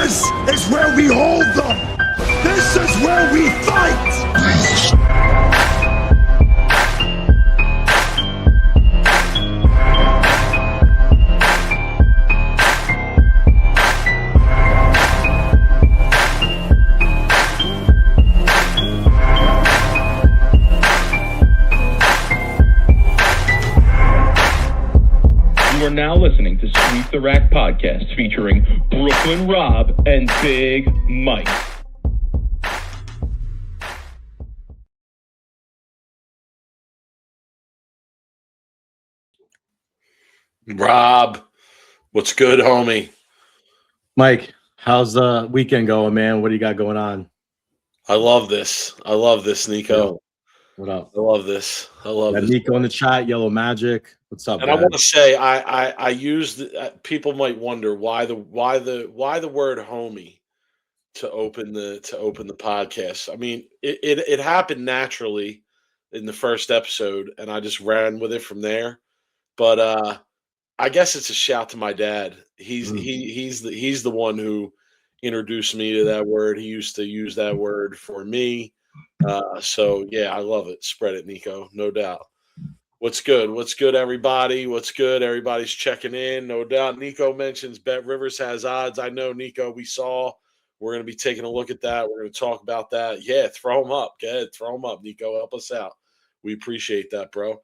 This is where we hold them. This is where we fight. You are now listening to Sweep the Rack podcast featuring Brooklyn Rob and Big Mike. Rob, what's good, homie? Mike, how's the weekend going, man? What do you got going on? I love this, Nico. What up? I love this. Got this. Nico in the chat, Yellow Magic. What's up, And man? I want to say, I use people might wonder why the word homie to open the podcast. I mean, it happened naturally in the first episode, and I just ran with it from there. But I guess it's a shout to my dad. He's the one who introduced me to that word. He used to use that word for me. So yeah, I love it. Spread it, Nico. No doubt. What's good? What's good, everybody? What's good? Everybody's checking in. No doubt. Nico mentions Bet Rivers has odds. I know, Nico. We saw. We're going to be taking a look at that. We're going to talk about that. Yeah, throw them up. Go ahead, throw them up, Nico. Help us out. We appreciate that, bro.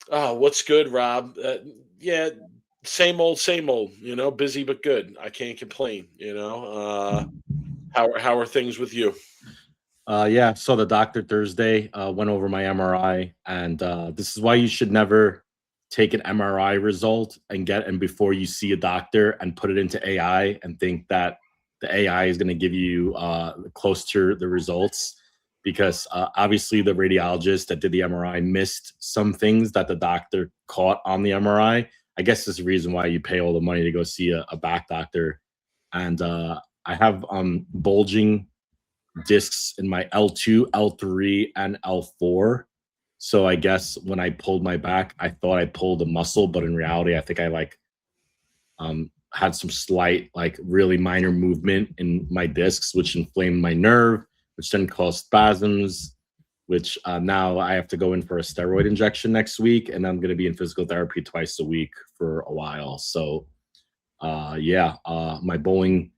What's good, Rob? Yeah, same old, you know, busy but good. I can't complain, you know. How are things with you? Yeah, saw the doctor Thursday, went over my MRI, and this is why you should never take an MRI result and before you see a doctor and put it into AI and think that the AI is going to give you close to the results. Because obviously the radiologist that did the MRI missed some things that the doctor caught on the MRI. I guess that's the reason why you pay all the money to go see a back doctor. And I have bulging discs in my L2, L3, and L4. So I guess when I pulled my back, I thought I pulled a muscle, but in reality, I think I had some slight, really minor movement in my discs, which inflamed my nerve, which then caused spasms, which now I have to go in for a steroid injection next week, and I'm going to be in physical therapy twice a week for a while. So, my bowling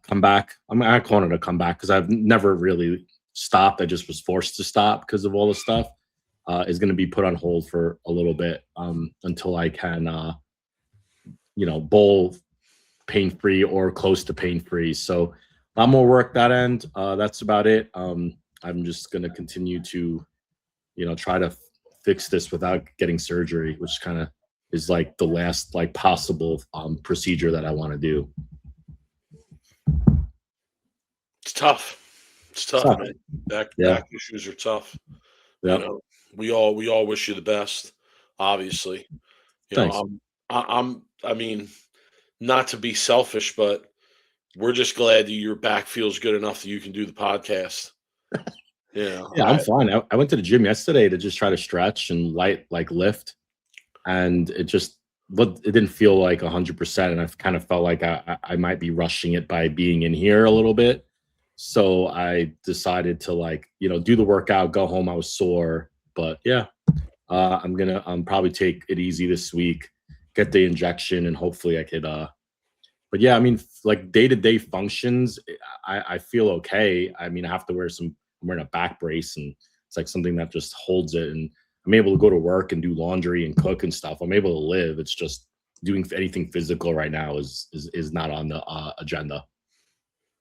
comeback, I'm not calling it a comeback because I've never really stopped. I just was forced to stop because of all the stuff, is going to be put on hold for a little bit until I can, bowl pain-free or close to pain-free. So, a lot more work that end. That's about it. I'm just going to continue to, try to fix this without getting surgery, which kind of is the last possible procedure that I want to do. It's tough. It's tough, man. Back issues are tough. Yeah. You know, we all wish you the best, obviously. Thanks. I mean, not to be selfish, but we're just glad that your back feels good enough that you can do the podcast. Yeah, I'm fine. I went to the gym yesterday to just try to stretch and lift, and it didn't feel like 100%, and I kind of felt like I might be rushing it by being in here a little bit. So I decided to do the workout, go home. I was sore, but yeah, I'm gonna probably take it easy this week, get the injection, and hopefully I could. But yeah, I mean, day-to-day functions, I feel okay. I mean, I have to I'm wearing a back brace, and it's something that just holds it. And I'm able to go to work and do laundry and cook and stuff. I'm able to live. It's just doing anything physical right now is not on the agenda.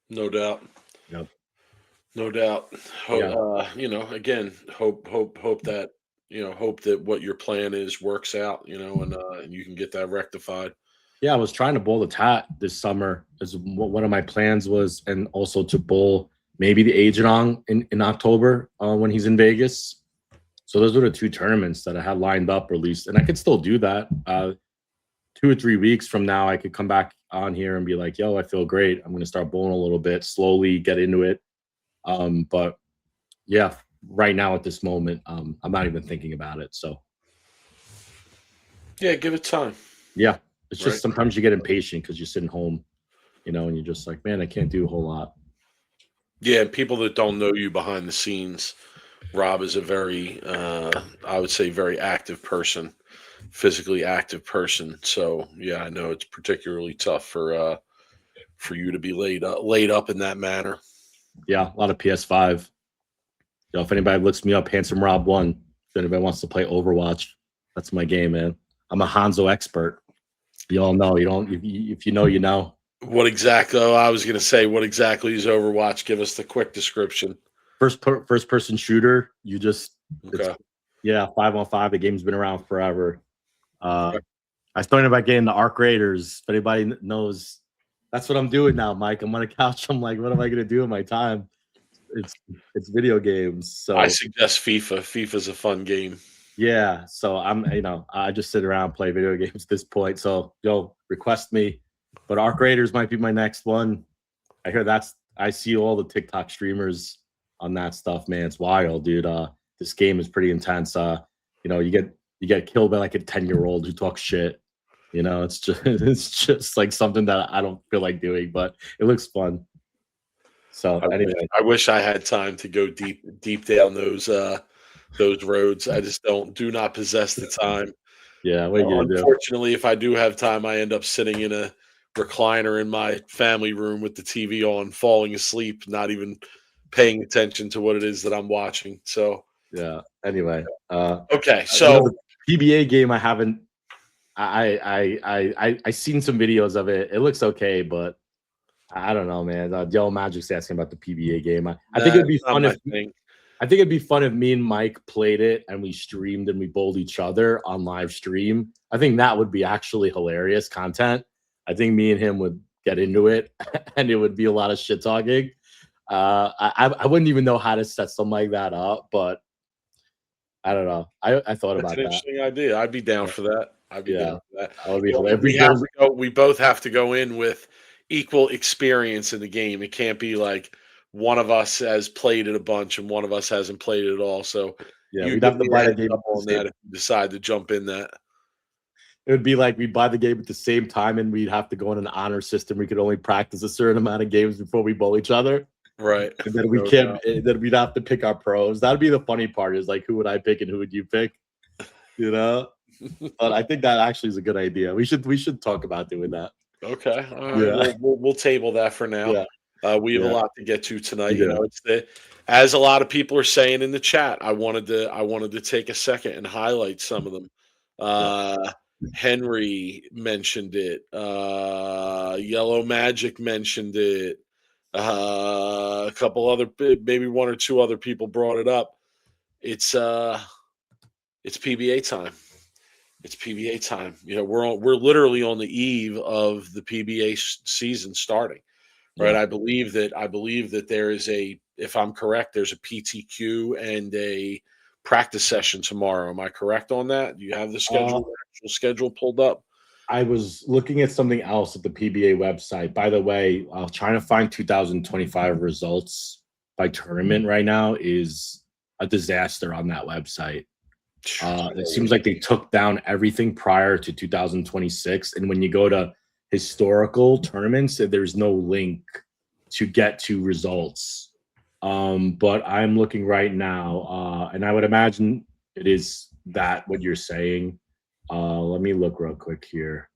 No doubt. Yep. No doubt. Again, hope that what your plan is works out, and you can get that rectified. Yeah, I was trying to bowl the tat this summer. As one of my plans was, and also to bowl maybe the Agedong in October when he's in Vegas. So those were the two tournaments that I had lined up, or at least, and I could still do that. 2 or 3 weeks from now, I could come back on here and be like, yo, I feel great. I'm going to start bowling a little bit, slowly get into it. But yeah, right now at this moment, I'm not even thinking about it. So yeah, give it time. Yeah. It's just sometimes you get impatient because you're sitting home, and you're just like, man, I can't do a whole lot. Yeah, people that don't know you behind the scenes, Rob is a very, I would say, very active person, physically active person. So yeah, I know it's particularly tough for you to be laid up in that manner. Yeah, a lot of PS5. If anybody looks me up, Handsome Rob 1. If anybody wants to play Overwatch, that's my game, man. I'm a Hanzo expert. You all know. You don't. If you know, you know. What exactly? Oh, I was going to say, what exactly is Overwatch? Give us the quick description. First person shooter. You just Okay. 5-on-5. The game's been around forever. I started by getting the Arc Raiders. If anybody knows, that's what I'm doing now, Mike. I'm on a couch. I'm like, what am I going to do in my time? It's video games. So I suggest FIFA. FIFA's a fun game. Yeah, so I just sit around and play video games at this point. So request me, but Arc Raiders might be my next one. I hear I see all the TikTok streamers on that stuff, man. It's wild, dude. This game is pretty intense. You get killed by like a 10-year-old who talks shit. It's just like something that I don't feel like doing, but it looks fun. So anyway, I wish I had time to go deep down those roads. I just do not possess the time. Yeah, what are you gonna do? Unfortunately, if I do have time, I end up sitting in a recliner in my family room with the TV on, falling asleep, not even paying attention to what it is that I'm watching. So yeah. Anyway, okay. So the PBA game, I haven't. I seen some videos of it. It looks okay, but I don't know, man. Yellow Magic's asking about the PBA game. I think it'd be fun if I think it'd be fun if me and Mike played it and we streamed and we bowled each other on live stream. I think that would be actually hilarious content. I think me and him would get into it and it would be a lot of shit talking. I wouldn't even know how to set something like that up, but I don't know. I thought about that. That's an interesting idea. I'd be down for that. I'd be down for that. That would be hilarious. We both have to go in with equal experience in the game. It can't be like one of us has played it a bunch and one of us hasn't played it at all. So yeah, we'd have to buy the game on that if you decide to jump in that. It would be like we buy the game at the same time and we'd have to go in an honor system. We could only practice a certain amount of games before we bowl each other. Right. And then we can't then we'd have to pick our pros. That'd be the funny part, is like, who would I pick and who would you pick? But I think that actually is a good idea. We should talk about doing that. Okay. All right. Yeah. We'll table that for now. Yeah. We have a lot to get to tonight. Yeah. It's as a lot of people are saying in the chat. I wanted to take a second and highlight some of them. Henry mentioned it. Yellow Magic mentioned it. A couple other, maybe one or two other people brought it up. It's PBA time. It's PBA time. We're literally on the eve of the PBA season starting. Right. Yeah. I believe that there is if I'm correct, there's a PTQ and a practice session tomorrow. Am I correct on that? Do you have the actual schedule pulled up? I was looking at something else at the PBA website. By the way, trying to find 2025 results by tournament right now is a disaster on that website. It seems like they took down everything prior to 2026. And when you go to historical tournaments, there's no link to get to results. But I'm looking right now, and I would imagine it is that what you're saying. Let me look real quick here.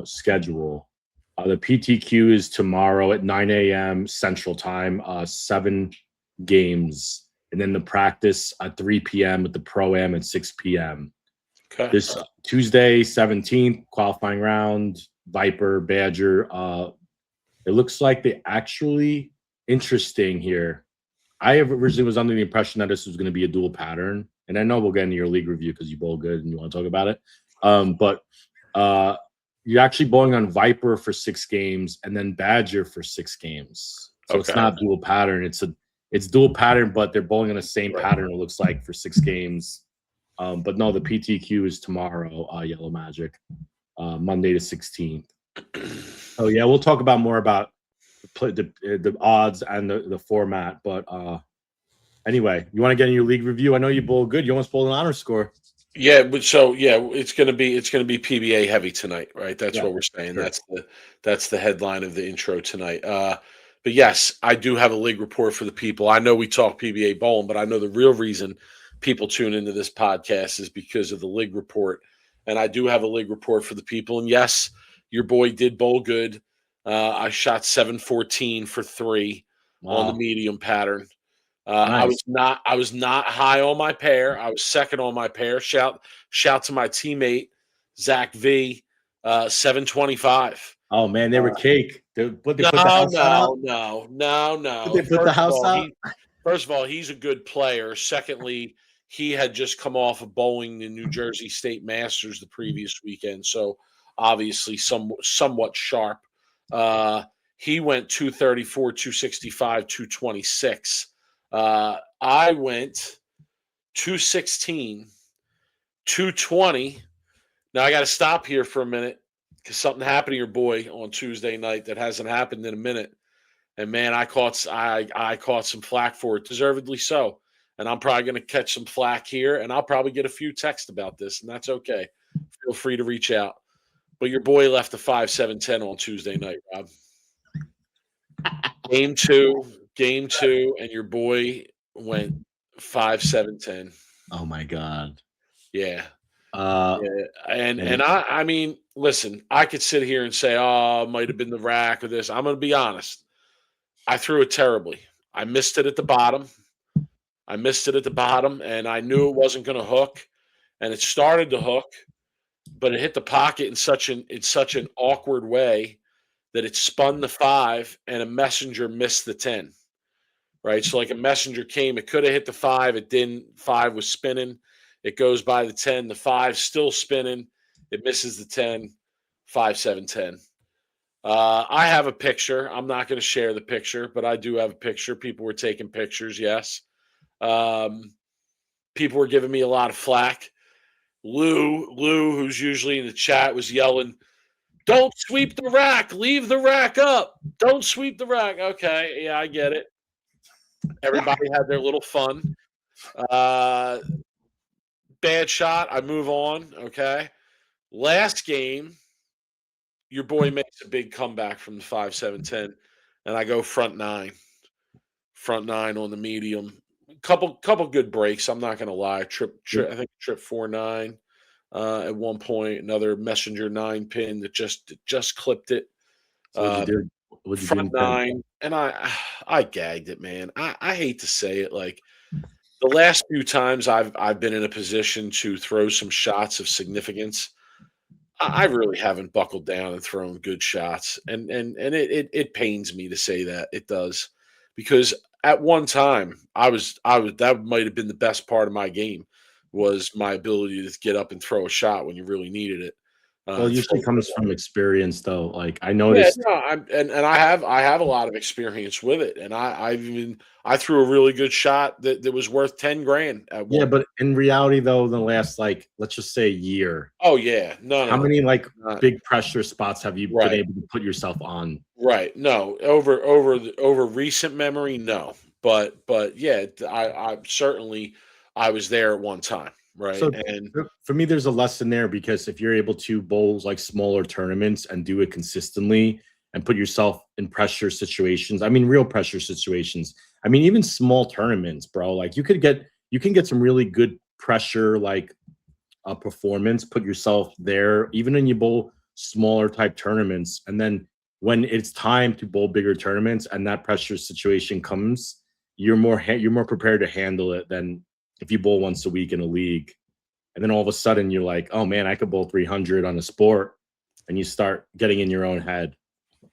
Schedule. The PTQ is tomorrow at 9 a.m. Central Time, 7 games. And then the practice at 3 p.m. with the Pro-Am at 6 p.m. Okay. This Tuesday, 17th, qualifying round, Viper, Badger. It looks like they actually, interesting here. I originally was under the impression that this was going to be a dual pattern. And I know we'll get into your league review because you bowl good and you want to talk about it. But you're actually bowling on Viper for 6 games and then Badger for 6 games. So It's not dual pattern. It's dual pattern, but they're bowling on the same pattern, it looks like, for 6 games. But no, the PTQ is tomorrow, Yellow Magic, Monday the 16th. Oh, yeah, we'll talk about more about the odds and the format. But anyway, you want to get in your league review? I know you bowl good. You almost bowled an honor score. Yeah, but so yeah, it's gonna be PBA heavy tonight, right? That's Yeah, what we're saying. sure. That's the headline of the intro tonight. But yes, I do have a league report for the people. I know we talk PBA bowling, but I know the real reason people tune into this podcast is because of the league report. And I do have a league report for the people. And yes, your boy did bowl good. I shot 714 for three on the Wow, medium pattern. nice. I was not high on my pair. I was second on my pair. Shout to my teammate Zach V, 725. Oh man, they were cake. They put the No, house out. no, no, no, Did no. they put the house out? First of all, he's a good player. Secondly, he had just come off of bowling the New Jersey State Masters the previous weekend, so obviously somewhat sharp. Uh, he went 234, 265, 226. I went 216, 220. Now I got to stop here for a minute because something happened to your boy on Tuesday night that hasn't happened in a minute. And man, I caught some flack for it, deservedly so. And I'm probably going to catch some flack here, and I'll probably get a few texts about this, and that's okay. Feel free to reach out. But your boy left a 5-7-10 on Tuesday night, Rob. Game two, and your boy went 5-7-10. Oh my god. Yeah. Uh, Yeah, and and I mean, listen, I could sit here and say, "Oh, it might have been the rack or this." I'm going to be honest. I threw it terribly. I missed it at the bottom. And I knew it wasn't going to hook, and it started to hook, but it hit the pocket in such an awkward way that it spun the 5, and a messenger missed the 10. Right, so like a messenger came, it could have hit the 5, it didn't. 5 was spinning. It goes by the 10, the 5 still spinning. It misses the 10, 5-7-10. I have a picture. I'm not going to share the picture, but I do have a picture. People were taking pictures, yes. Um, People were giving me a lot of flack. Lou, who's usually in the chat, was yelling, "Don't sweep the rack. Leave the rack up. Don't sweep the rack." Okay, yeah, I get it. Everybody had their little fun. Uh, Bad shot. I move on. Okay. Last game, your boy makes a big comeback from the 5-7-10, and I go front nine on the medium. Couple good breaks. I'm not gonna lie. I think trip 4-9 at one point. Another messenger 9 pin that just clipped it. so what'd you Uh, do? What'd you do Front in 10? nine, and I gagged it, man. I hate to say it, like the last few times I've been in a position to throw some shots of significance, I really haven't buckled down and thrown good shots, and it pains me to say that. It does, because at one time I was that might have been the best part of my game, was my ability to get up and throw a shot when you really needed it. Well, it usually Throw comes from experience, though. Like I Yeah, noticed. no, and I have a lot of experience with it, and I threw a really good shot that was worth 10 grand at Yeah, one. but in reality, though, the last like let's just say year, Oh yeah, no, how no, many like not big pressure spots have you been right, able to put yourself on? right. No, over recent memory, no, but yeah, I certainly I was there at one time, right, So and for me, there's a lesson there because if you're able to bowl like smaller tournaments and do it consistently and put yourself in pressure situations, I mean, real pressure situations. I mean, even small tournaments, bro. Like you can get some really good pressure, like a performance, put yourself there, even when you bowl smaller type tournaments. And then when it's time to bowl bigger tournaments and that pressure situation comes, you're more prepared to handle it than if you bowl once a week in a league. And then all of a sudden you're like, oh man, I could bowl 300 on a sport, and you start getting in your own head.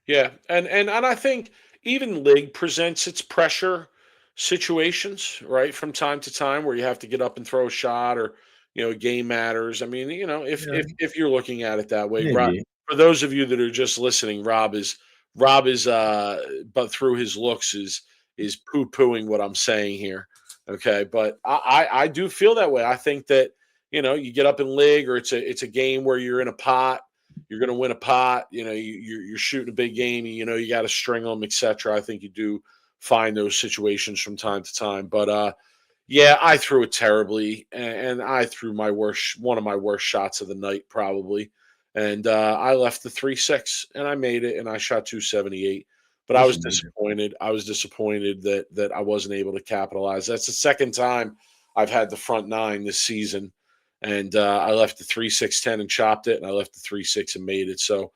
yeah, and I think even league presents its pressure situations, right, from time to time, where you have to get up and throw a shot, or a game matters. I mean, if Yeah, if you're looking at it that way, Rob, maybe. for those of you that are just listening, Rob is but through his looks is poo pooing what I'm saying here. Okay, but I do feel that way. I think that you get up in league, or it's a game where you're in a pot, you're going to win a pot. You're shooting a big game. You got to string them, etc. I think you do find those situations from time to time. But Yeah, I threw it terribly, and I threw one of my worst shots of the night probably, and I left the 3-6, and I made it, and I shot 278. But I At least was you made it. disappointed. I was disappointed that I wasn't able to capitalize. That's the second time I've had the front nine this season, and I left the 3-6-10 and chopped it, and I left the 3-6 and made it. So,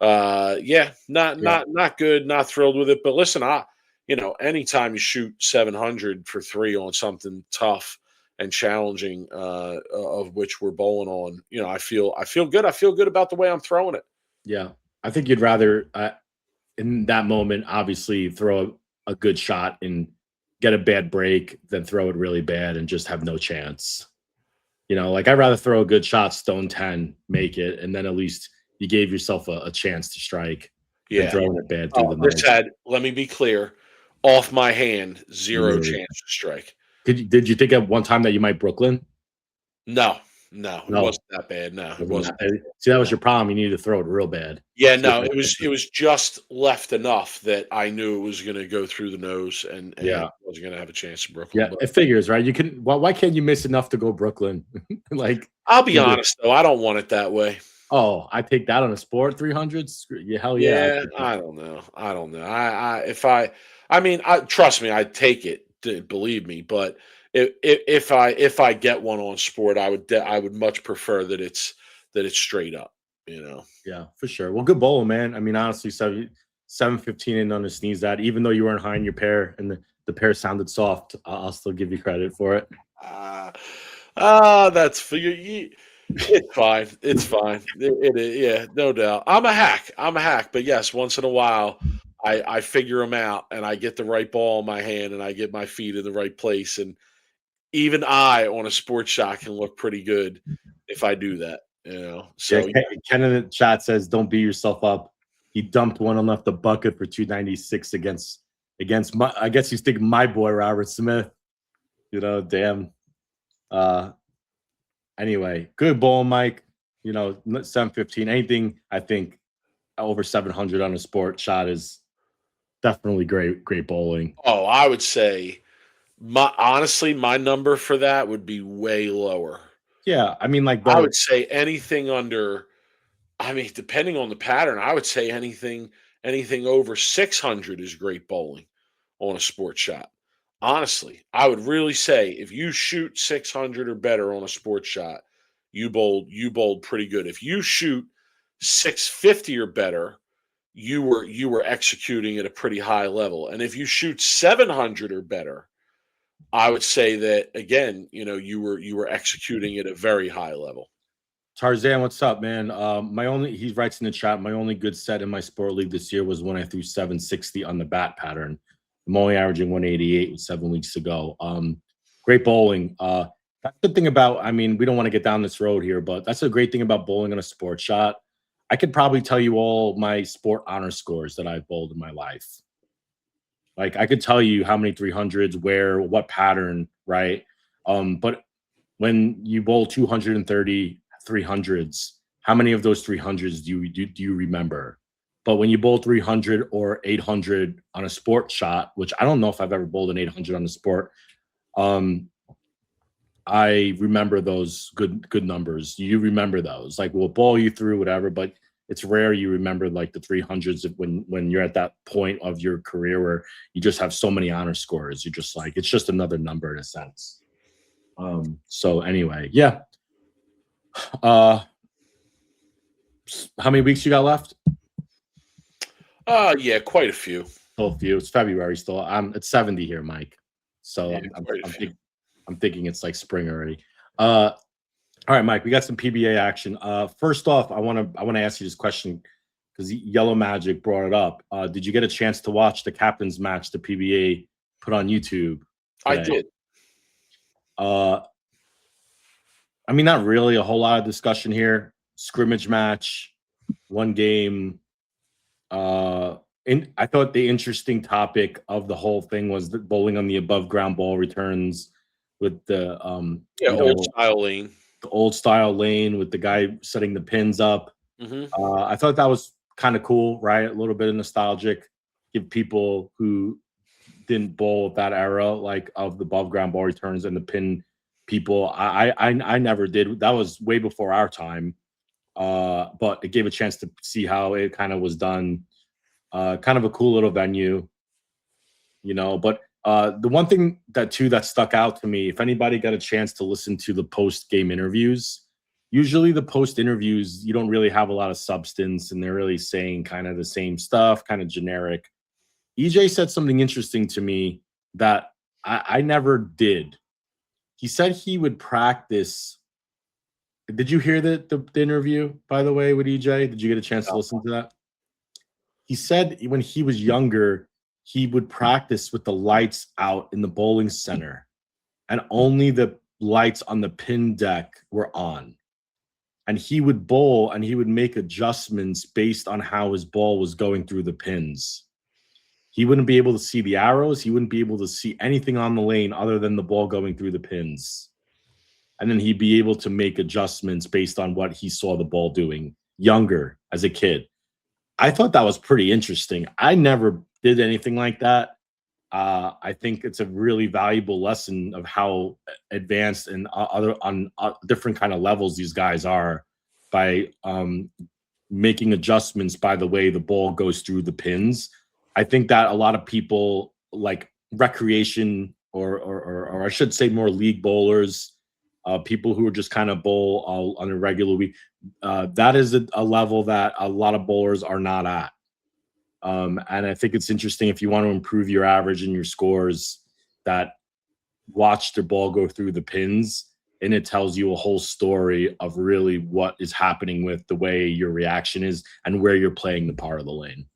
yeah, Yeah. not good, not thrilled with it. But listen, anytime you shoot 700 for three on something tough and challenging, of which we're bowling on, I feel good. I feel good about the way I'm throwing it. Yeah. I think you'd rather in that moment, obviously, throw a good shot and get a bad break than throw it really bad and just have no chance. Like I'd rather throw a good shot, stone 10, make it, and then at least you gave yourself a chance to strike than Yeah. throwing it bad through Oh, the this nose. had. Let me be clear. Off my hand, zero Really. chance to strike. Did you think at one time that you might Brooklyn? No, no, it No, wasn't that bad. No, it wasn't wasn't. that. See, that was No. your problem. You needed to throw it real bad. Yeah, See if no, that it could- was just left enough that I knew it was going to go through the nose and Yeah, wasn't going to have a chance in Brooklyn. yeah. But It figures, right? You can. Why can't you miss enough to go Brooklyn? Like, I'll be you know, honest though, I don't want it that way. oh, I take that on a sport 300s. Yeah, hell yeah, I Yeah, take that. I don't know. I don't know. I mean, trust me, I'd take it. Believe me, but if I get one on sport, I would much prefer that it's straight up. You know. Yeah, for sure. Well, good bowling, man. I mean, honestly, 715 and on the sneeze that, even though you weren't high in your pair and the pair sounded soft, I'll still give you credit for it. Ah, that's for you. It's fine. It's fine. It is. Yeah, no doubt. I'm a hack. I'm a hack. But yes, once in a while, I figure them out and I get the right ball in my hand and I get my feet in the right place. And even I on a sports shot can look pretty good if I do that. Yeah, So Ken in the chat says, "Don't beat yourself up." He dumped one and left the bucket for 296 against my. I guess he's thinking my boy Robert Smith. Damn. Uh, anyway, good ball, Mike. 715. Anything I think over 700 on a sport shot is definitely great bowling. oh, I would say my number for that would be way lower. Yeah, I mean, like I the would say anything under. I mean, depending on the pattern, I would say anything over 600 is great bowling on a sports shot. Honestly, I would really say if you shoot 600 or better on a sports shot, you bowled pretty good. If you shoot 650 or better, you were executing at a pretty high level. And if you shoot 700 or better, I would say that again, you were executing at a very high level. Tarzan, what's up, man? He writes in the chat, my only good set in my sport league this year was when I threw 760 on the bat pattern. I'm only averaging 188 with 7 weeks to go. Great bowling. That's the thing about, I mean, we don't want to get down this road here, but that's a great thing about bowling on a sports shot. I could probably tell you all my sport honor scores that I've bowled in my life. Like I could tell you how many 300s, where, what pattern, right? But when you bowl 230 300s, how many of those 300s do you remember? But when you bowl 300 or 800 on a sport shot, which I don't know if I've ever bowled an 800 on a sport, I remember those good numbers. You remember those, like we'll ball you through whatever, but it's rare you remember like the 300s when you're at that point of your career where you just have so many honor scores. You're just like, it's just another number in a sense. So anyway, yeah. How many weeks you got left? Yeah, quite a few. Still a few. It's February still. It's 70 here, Mike. So Yeah, quite a few. I'm thinking it's like spring already. All right, Mike, we got some PBA action. First off, I want to ask you this question because Yellow Magic brought it up. Did you get a chance to watch the captain's match the PBA put on YouTube I today? did. I mean, not really a whole lot of discussion here. Scrimmage match, one game. I thought the interesting topic of the whole thing was the bowling on the above ground ball returns with the Old style lane. the old style lane with the guy setting the pins up. Hmm. I thought that was kind of cool, right? A little bit of nostalgic. Give people who didn't bowl at that era, like of the above ground ball returns and the pin people. I never did. That was way before our time. But it gave a chance to see how it kind of was done. Kind of a cool little venue, But the one thing that stuck out to me, if anybody got a chance to listen to the post game interviews, usually the post interviews, you don't really have a lot of substance and they're really saying kind of the same stuff, kind of generic. EJ said something interesting to me that I never did. He said he would practice. Did you hear the interview, by the way, with EJ? Did you get a chance to listen to that? He said when he was younger, he would practice with the lights out in the bowling center, and only the lights on the pin deck were on. And he would bowl and he would make adjustments based on how his ball was going through the pins. He wouldn't be able to see the arrows. He wouldn't be able to see anything on the lane other than the ball going through the pins. And then he'd be able to make adjustments based on what he saw the ball doing younger as a kid. I thought that was pretty interesting. I never did anything like that. I think it's a really valuable lesson of how advanced and on different kind of levels these guys are by making adjustments by the way the ball goes through the pins. I think that a lot of people like recreation or I should say more league bowlers, people who are just kind of bowl on a regular week, that is a level that a lot of bowlers are not at. And I think it's interesting if you want to improve your average and your scores, that watch the ball go through the pins, and it tells you a whole story of really what is happening with the way your reaction is and where you're playing the part of the lane.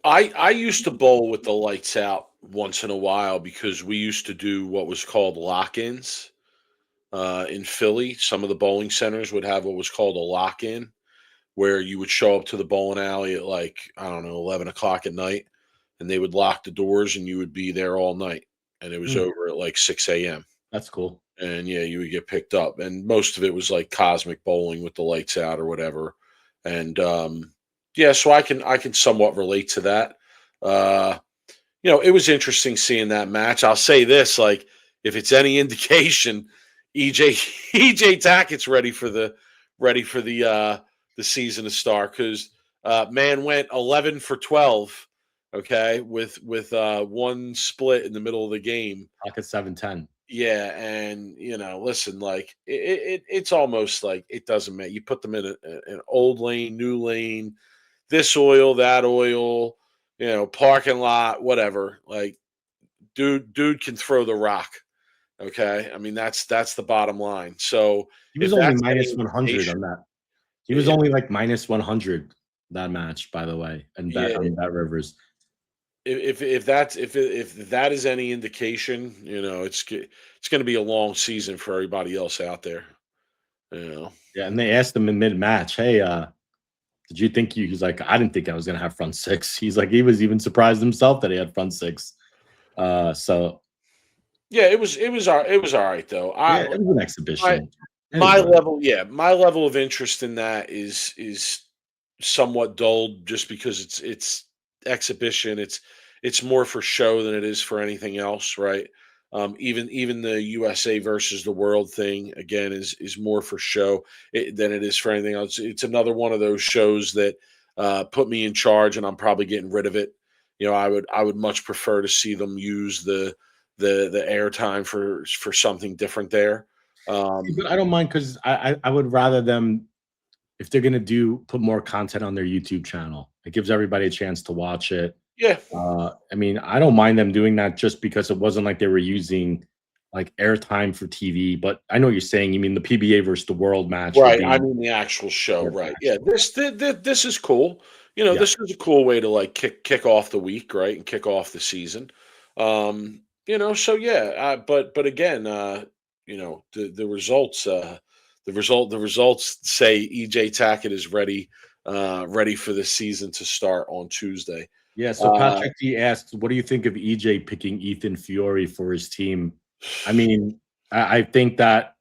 I used to bowl with the lights out once in a while because we used to do what was called lock-ins in Philly. Some of the bowling centers would have what was called a lock-in, where you would show up to the bowling alley at 11 o'clock at night, and they would lock the doors and you would be there all night. And it was over at 6 a.m. That's cool. And yeah, you would get picked up. And most of it was like cosmic bowling with the lights out or whatever. And so I can somewhat relate to that. It was interesting seeing that match. I'll say this, if it's any indication, EJ Tackett's ready for the season to start, because man went 11 for 12, okay, with one split in the middle of the game. Pocket 7-10. Yeah, and listen, it's almost like it doesn't matter. You put them in an old lane, new lane, this oil, that oil, parking lot, whatever. Dude can throw the rock. Okay, I mean that's the bottom line. So he was only minus 100 on that. He was only minus 100 that match, by the way, and on Bet Rivers. If that is any indication, it's going to be a long season for everybody else out there. Yeah, and they asked him in mid-match, "Hey, did you think he's like, I didn't think I was going to have front six." He's like, he was even surprised himself that he had front six. So yeah, it was all right though. It was an exhibition. My level of interest in that is somewhat dulled, just because it's exhibition. It's more for show than it is for anything else, right? Even the USA versus the world thing, again, is more for show than it is for anything else. It's another one of those shows that put me in charge, and I'm probably getting rid of it. I would much prefer to see them use the airtime for something different there. But I don't mind, because I would rather them, if they're going to put more content on their YouTube channel, it gives everybody a chance to watch it. Yeah. I mean, I don't mind them doing that, just because it wasn't like they were using airtime for TV. But I know what you're saying. You mean the PBA versus the world match. Right. I mean the actual show. Right. Yeah. This is cool. This is a cool way to kick off the week, right, and kick off the season. So yeah. But again, the results. The results say EJ Tackett is ready for the season to start on Tuesday. Yeah, so Patrick D asks, what do you think of EJ picking Ethan Fiore for his team? I mean, I think that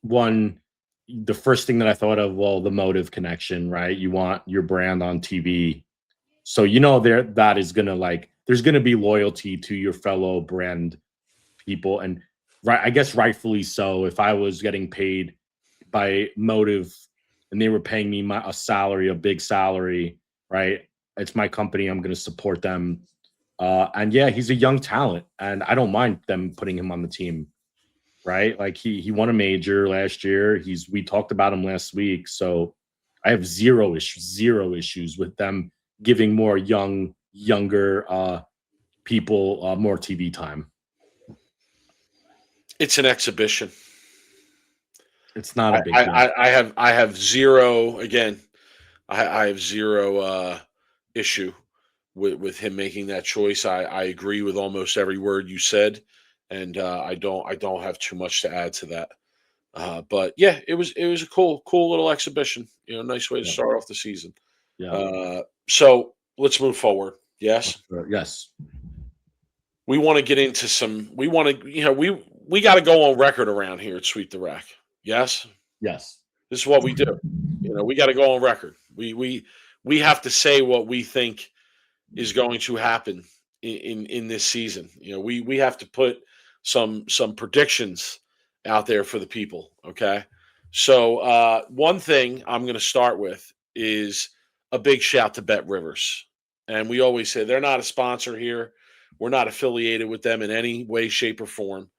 the first thing that I thought of, the motive connection, right? You want your brand on TV. So that is going to there's going to be loyalty to your fellow brand people, and I guess rightfully so. If I was getting paid by Motive and they were paying me a big salary, right? It's my company. I'm going to support them. And yeah, he's a young talent, and I don't mind them putting him on the team, right? Like he won a major last year. We talked about him last week, so I have zero issues with them giving more younger people more TV time. It's an exhibition. It's not a big deal. I have zero again. I have zero issue with him making that choice. I agree with almost every word you said, and I don't have too much to add to that. But yeah, it was a cool little exhibition. Nice way to start off the season. Yeah. So let's move forward. Yes. Yes. We want to get into some. We want to. We got to go on record around here at Sweep the Rack. Yes. Yes. This is what we do. We got to go on record. We have to say what we think is going to happen in this season. We have to put some predictions out there for the people. Okay. So one thing I'm going to start with is a big shout to Bet Rivers. And we always say they're not a sponsor here. We're not affiliated with them in any way, shape, or form.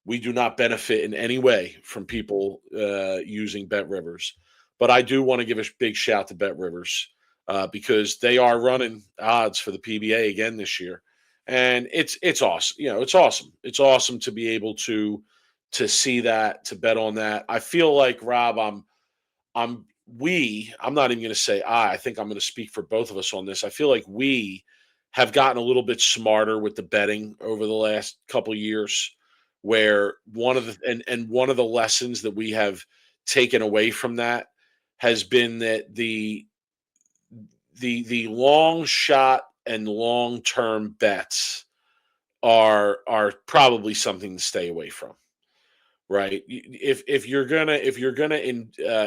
We do not benefit in any way from people using Bet Rivers. But I do want to give a big shout to Bet Rivers because they are running odds for the PBA again this year. And it's awesome. It's awesome. It's awesome to be able to see that, to bet on that. I feel like, Rob, I'm not even going to say I think I'm going to speak for both of us on this. I feel like we have gotten a little bit smarter with the betting over the last couple of years, where one of the lessons that we have taken away from that has been that the long shot and long-term bets are probably something to stay away from. Right. If you're gonna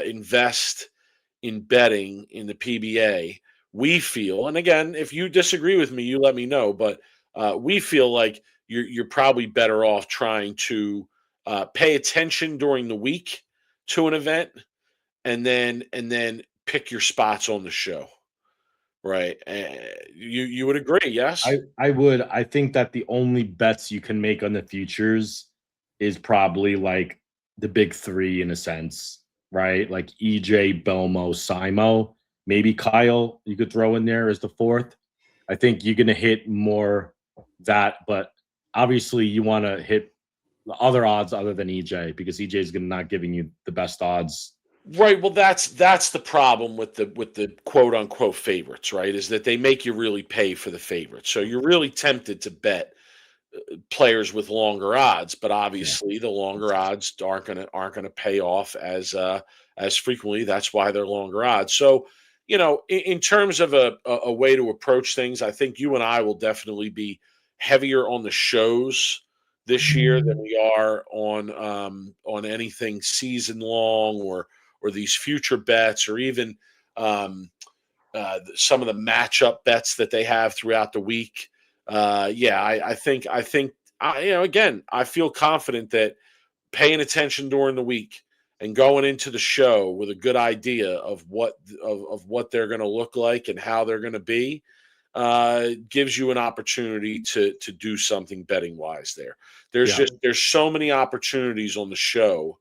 invest in betting in the PBA, we feel, and again, if you disagree with me, you let me know. But we feel like you're probably better off trying to pay attention during the week to an event, and then pick your spots on the show. Right. You would agree, yes? I would. I think that the only bets you can make on the futures is probably like the big three in a sense, right? Like EJ, Belmo, Simo, maybe Kyle you could throw in there as the fourth. I think you're going to hit more that, but obviously you want to hit the other odds other than EJ because EJ is going to not giving you the best odds. Right. Well, that's the problem with the quote unquote favorites, right? Is that they make you really pay for the favorites. So you're really tempted to bet players with longer odds, but obviously the longer odds aren't gonna pay off as frequently. That's why they're longer odds. So, in terms of a way to approach things, I think you and I will definitely be heavier on the shows this year than we are on anything season long or these future bets or even some of the matchup bets that they have throughout the week. I think again, I feel confident that paying attention during the week and going into the show with a good idea of what they're going to look like and how they're going to be gives you an opportunity to do something betting wise there. There's so many opportunities on the show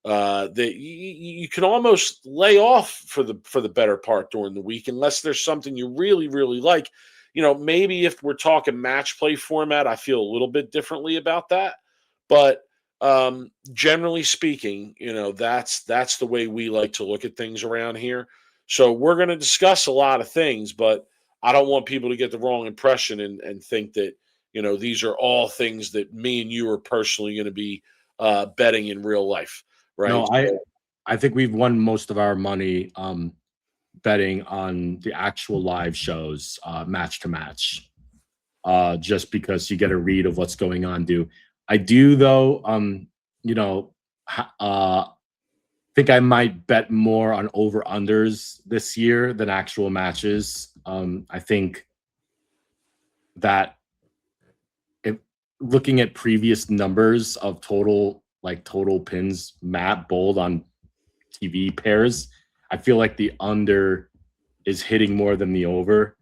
that you can almost lay off for the better part during the week unless there's something you really, really like. Maybe if we're talking match play format, I feel a little bit differently about that. But generally speaking, that's the way we like to look at things around here. So we're going to discuss a lot of things, but I don't want people to get the wrong impression and think that, these are all things that me and you are personally going to be betting in real life. Right. No, I think we've won most of our money betting on the actual live shows, match to match, just because you get a read of what's going on. I do though, think I might bet more on over unders this year than actual matches. I think that looking at previous numbers of total pins Matt bowled on TV pairs, I feel like the under is hitting more than the over.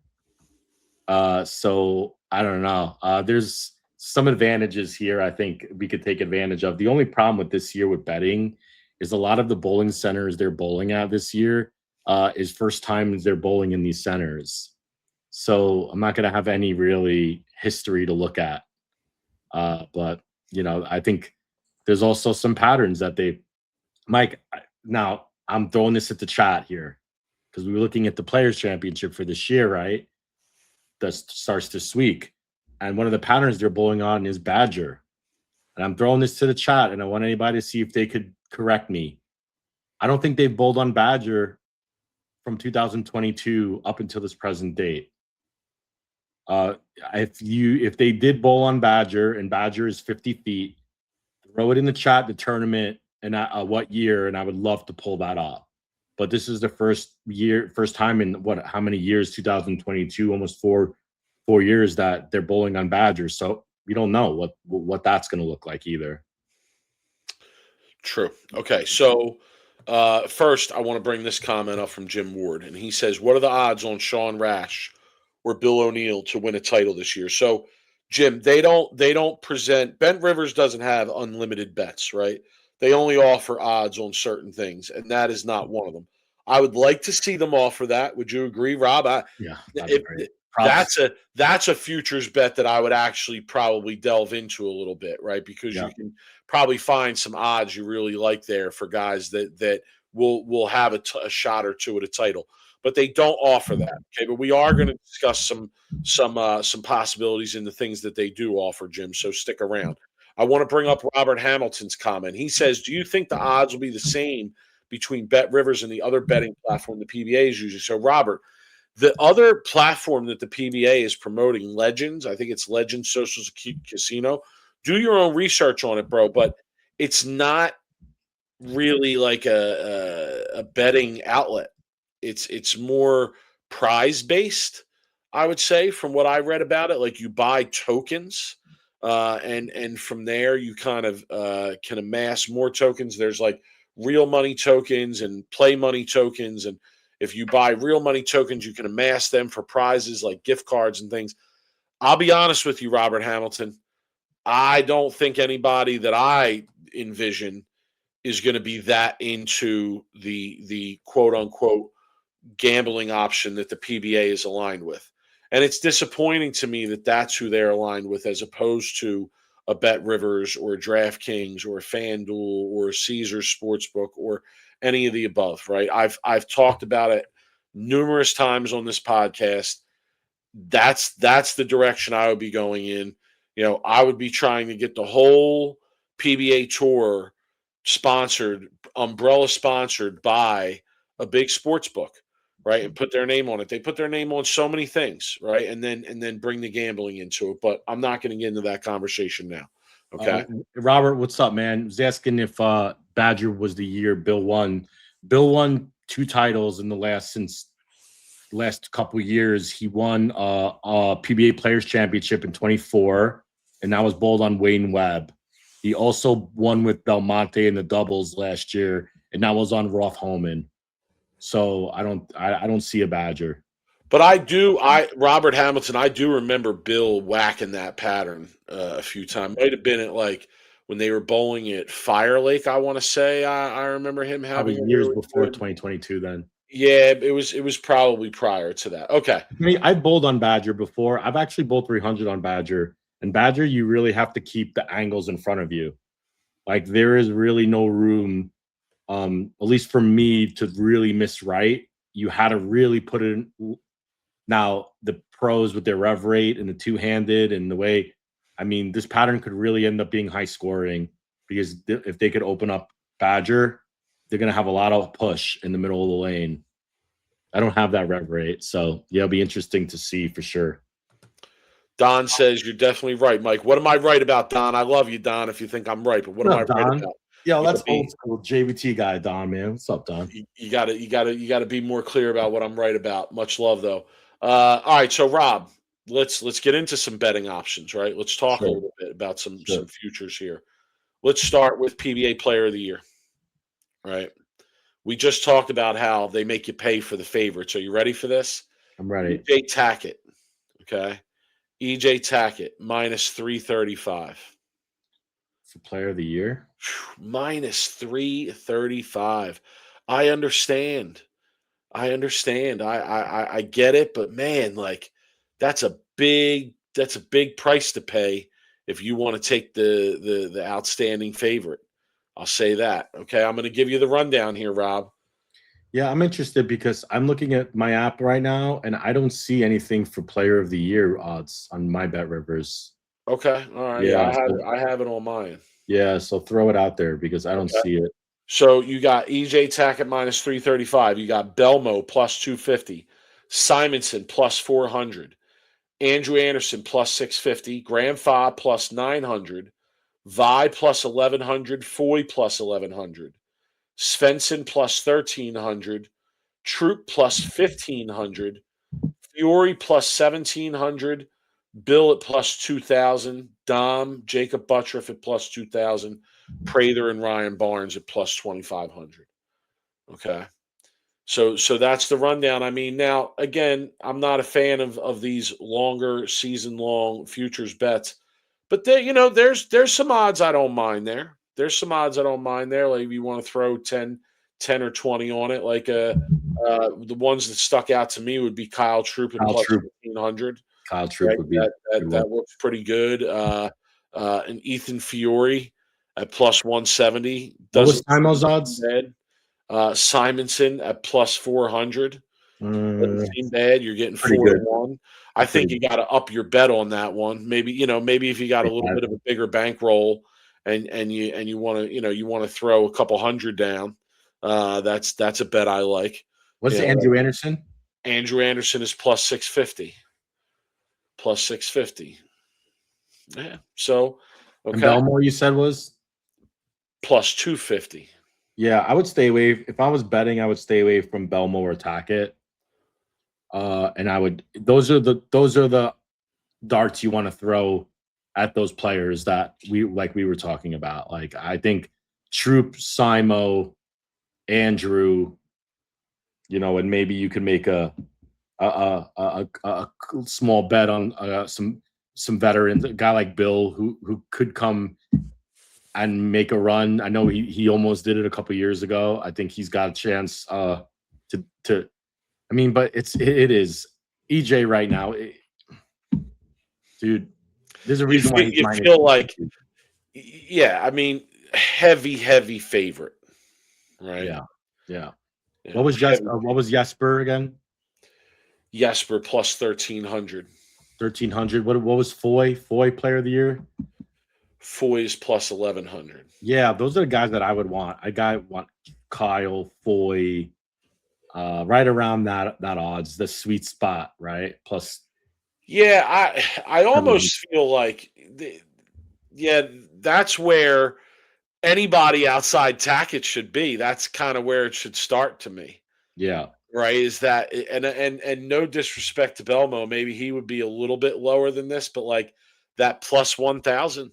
So I don't know. There's some advantages here I think we could take advantage of. The only problem with this year with betting is a lot of the bowling centers they're bowling at this year is first time they're bowling in these centers. So I'm not going to have any really history to look at. But I think there's also some patterns that Mike. Now I'm throwing this at the chat here because we were looking at the Players Championship for this year, right? That starts this week, and one of the patterns they're bowling on is Badger. And I'm throwing this to the chat, and I want anybody to see if they could correct me. I don't think they've bowled on Badger from 2022 up until this present date. If they did bowl on Badger and Badger is 50 feet, throw it in the chat, the tournament, and what year, and I would love to pull that up. But this is the first time in how many years? 2022, almost four years that they're bowling on Badger. So we don't know what that's going to look like either. True. Okay, so first I want to bring this comment up from Jim Ward, and he says, "What are the odds on Sean Rash or Bill O'Neill to win a title this year?" So, Jim, they don't present. Bent Rivers doesn't have unlimited bets, right? They only offer odds on certain things, and that is not one of them. I would like to see them offer that. Would you agree, Rob? That's a futures bet that I would actually probably delve into a little bit, right? Because you can probably find some odds you really like there for guys that will have a shot or two at a title. But they don't offer that. Okay, but we are going to discuss some possibilities in the things that they do offer, Jim. So stick around. I want to bring up Robert Hamilton's comment. He says, "Do you think the odds will be the same between Bet Rivers and the other betting platform the PBA is using?" So, Robert, the other platform that the PBA is promoting, Legends, I think it's Legends Social Casino. Do your own research on it, bro. But it's not really like a betting outlet. It's more prize based, I would say, from what I read about it. Like you buy tokens, and from there you kind of can amass more tokens. There's like real money tokens and play money tokens, and if you buy real money tokens, you can amass them for prizes like gift cards and things. I'll be honest with you, Robert Hamilton. I don't think anybody that I envision is going to be that into the quote unquote gambling option that the PBA is aligned with. And it's disappointing to me that that's who they're aligned with, as opposed to a Bet Rivers or a DraftKings or a FanDuel or a Caesars Sportsbook or any of the above, right? I've talked about it numerous times on this podcast. That's the direction I would be going in. I would be trying to get the whole PBA tour umbrella sponsored by a big sports book, right? And put their name on it. They put their name on so many things, right? And then bring the gambling into it. But I'm not going to get into that conversation now. Okay. Robert, what's up, man? I was asking if Badger was the year Bill won. Bill won 2 titles in the last couple of years. He won a PBA Players Championship in 24, and that was bowled on Wayne Webb. He also won with Belmonte in the doubles last year, and that was on Rolf Homan. So I don't see a Badger. But Robert Hamilton, I do remember Bill whacking that pattern a few times. Might have been at like when they were bowling at Fire Lake, I want to say. I remember him having probably years before 2022 then. Yeah, it was probably prior to that. Okay. I mean, I've bowled on Badger before. I've actually bowled 300 on Badger. And Badger, you really have to keep the angles in front of you. Like there is really no room, at least for me, to really miss right. You had to really put it in. Now, the pros with their rev rate and the two-handed and the way, I mean, this pattern could really end up being high scoring because if they could open up Badger, they're going to have a lot of push in the middle of the lane. I don't have that rev rate. So, yeah, it'll be interesting to see for sure. Don says you're definitely right, Mike. What am I right about, Don? I love you, Don, if you think I'm right, but what am I right about? Yeah, that's old school JVT guy, Don, man. What's up, Don? You gotta be more clear about what I'm right about. Much love, though. All right, so Rob, let's get into some betting options, right? Let's talk a Sure. little bit about some Sure. futures here. Let's start with PBA Player of the Year, right? We just talked about how they make you pay for the favorites. Are you ready for this? I'm ready. EJ Tackett, okay? EJ Tackett minus 335. For player of the year. Minus 335. I understand. I get it, but man, like that's a big price to pay if you want to take the outstanding favorite. I'll say that. Okay, I'm going to give you the rundown here, Rob. Yeah, I'm interested because I'm looking at my app right now and I don't see anything for player of the year odds on my Bet Rivers. Okay, all right. Yeah, Yeah, so, I have it on mine. yeah, so throw it out there because I don't Okay. see it. So you got EJ Tackett minus 335. You got Belmo plus 250. Simonson plus 400. Andrew Anderson plus 650. Graham Fa plus 900. Vi plus 1100. Foy plus 1100. Svensson plus 1300. Troop plus 1500. Fiore plus 1700. Bill at plus 2000. Dom, Jacob Buttriff at plus 2000. Prather and Ryan Barnes at plus 2500. Okay. So that's the rundown. I mean, now again, I'm not a fan of these longer season long futures bets, but there's some odds I don't mind there. There's some odds I don't mind there. Like if you want to throw 10 or 20 on it, like the ones that stuck out to me would be Kyle Troop at plus 1500. Kyle Troop Right? would be That looks pretty good. And Ethan Fiore at plus 170. What was Doesn't Timo's seem odds? bad. Simonson at plus 400. Doesn't seem bad. You're getting 4 to 1. I think you got to up your bet on that one. Maybe if you got a little bit of a bigger bankroll and you want to throw a couple hundred down. That's a bet I like. What's Andrew Anderson? Andrew Anderson is plus 650. Plus 650. Yeah. So okay. And Belmore, you said was plus 250. Yeah, I would stay away. If I was betting, I would stay away from Belmo or Tackett. And I would those are the darts you want to throw at those players that we were talking about. Like I think Troop, Simo, Andrew, and maybe you can make a small bet on some veterans, a guy like Bill who could come and make a run. I know he almost did it a couple years ago. I think he's got a chance to. I mean, but it is EJ right now, dude. There's a reason why you feel like, yeah. I mean, heavy favorite, right? Yeah. What was Jesper again? Jesper plus 1300. 1300. What was Foy? Foy player of the year? Foy's plus 1100. Yeah, those are the guys that I would want. I want Kyle, Foy, right around that odds, the sweet spot, right? Plus, yeah, I almost feel like, that's where anybody outside Tackett should be. That's kind of where it should start to me. Yeah. Right. Is that and no disrespect to Belmo, maybe he would be a little bit lower than this, but like that plus 1,000,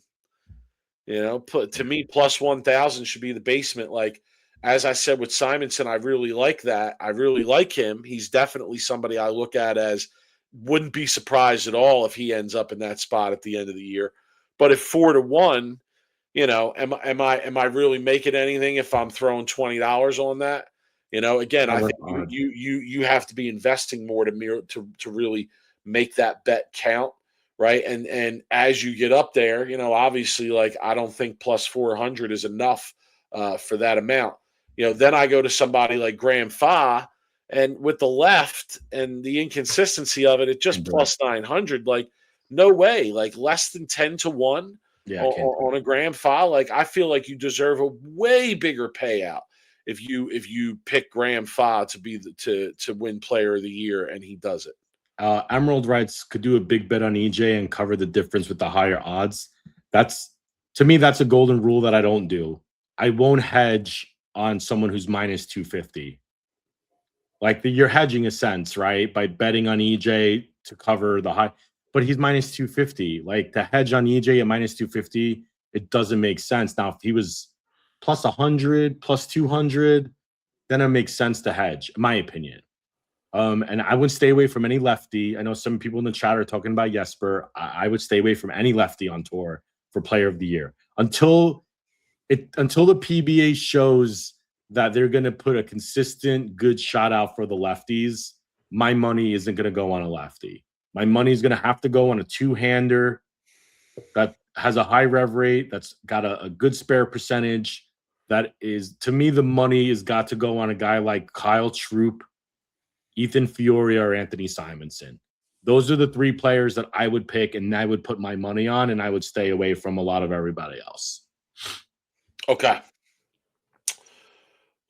to me, plus 1,000 should be the basement. Like, as I said with Simonson, I really like that. I really like him. He's definitely somebody I look at as wouldn't be surprised at all if he ends up in that spot at the end of the year. But if 4 to 1, am I really making anything if I'm throwing $20 on that? Again, I think you have to be investing more to really make that bet count, right? And as you get up there, obviously, like I don't think plus 400 is enough for that amount. Then I go to somebody like Graham Fa, and with the left and the inconsistency of it, it just plus 900. Like no way, like less than 10 to 1 on a Graham Fa. Like I feel like you deserve a way bigger payout if you pick Graham Fa to be to win Player of the Year, and he does it. Emerald writes, could do a big bet on EJ and cover the difference with the higher odds. To me, that's a golden rule that I don't do. I won't hedge on someone who's minus 250. Like you're hedging a sense, right? By betting on EJ to cover the high. but he's minus 250. Like the hedge on EJ at minus 250, it doesn't make sense. Now, if he was plus 100, plus 200, then it makes sense to hedge, in my opinion. And I would stay away from any lefty. I know some people in the chat are talking about Jesper. I would stay away from any lefty on tour for Player of the Year until the PBA shows that they're going to put a consistent good shot out for the lefties. My money isn't going to go on a lefty. My money is going to have to go on a two-hander that has a high rev rate, that's got a good spare percentage. That is, to me, the money has got to go on a guy like Kyle Troop, Ethan Fiore, or Anthony Simonson. Those are the three players that I would pick and I would put my money on, and I would stay away from a lot of everybody else. Okay.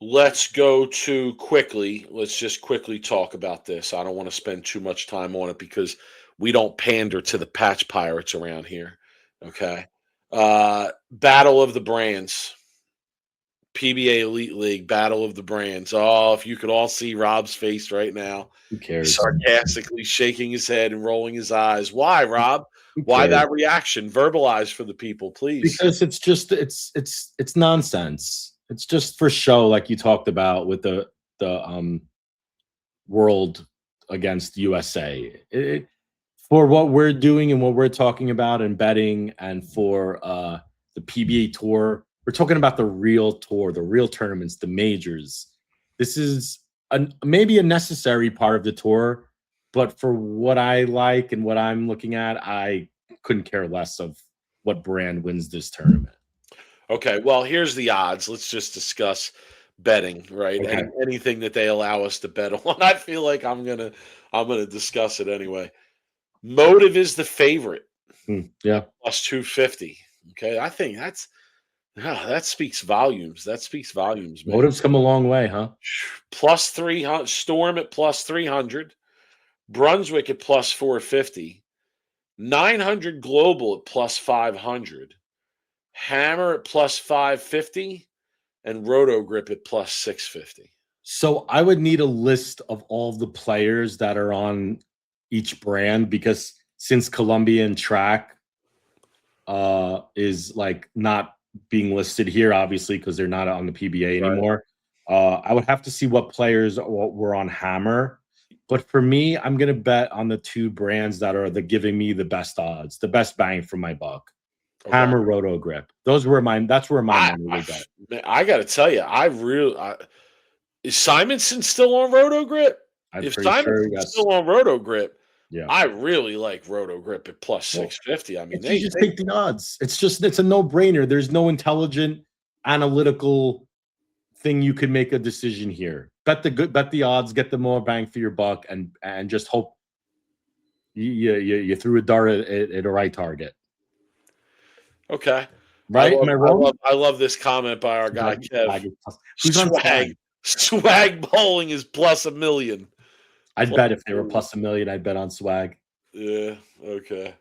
Let's go to quickly. Let's just quickly talk about this. I don't want to spend too much time on it because we don't pander to the patch pirates around here. Okay. Battle of the Brands. PBA Elite League, Battle of the Brands. Oh, if you could all see Rob's face right now. Who cares? Sarcastically shaking his head and rolling his eyes. Why, Rob? Why that reaction? Verbalize for the people, please. Because it's just it's nonsense. It's just for show, like you talked about with the world against USA. For what we're doing and what we're talking about and betting, and for the PBA tour, we're talking about the real tour, the real tournaments, the majors. This is maybe a necessary part of the tour, but for what I like and what I'm looking at, I couldn't care less of what brand wins this tournament. Okay, well, here's the odds. Let's just discuss betting, right? Okay. And anything that they allow us to bet on. I feel like I'm gonna discuss it anyway. Motive is the favorite. Yeah. Plus 250. Okay, I think that speaks volumes. That speaks volumes, man. Motive's come a long way, huh? Plus 300. Storm at plus 300. Brunswick at plus 450. 900 Global at plus 500. Hammer at plus 550. And Roto Grip at plus 650. So I would need a list of all the players that are on each brand, because since Colombian track is like not being listed here, obviously, because they're not on the PBA anymore. I would have to see what players were on Hammer. But for me, I'm going to bet on the two brands that are giving me the best odds, the best bang for my buck. Okay. Hammer, Roto Grip. That's where my money would go. I got to tell you, is Simonson still on Roto Grip? If Simonson's still on Roto Grip, yeah, I really like Roto Grip at plus 650. I mean, you just take the odds. It's a no-brainer. There's no intelligent, analytical thing you could make a decision here. Bet the odds, get the more bang for your buck, and just hope you threw a dart at a right target. Okay. Right? Am I wrong? I love this comment by our guy Kev. Swag bowling is plus $1 million. I'd bet if they were plus $1 million, I'd bet on swag. Yeah, okay.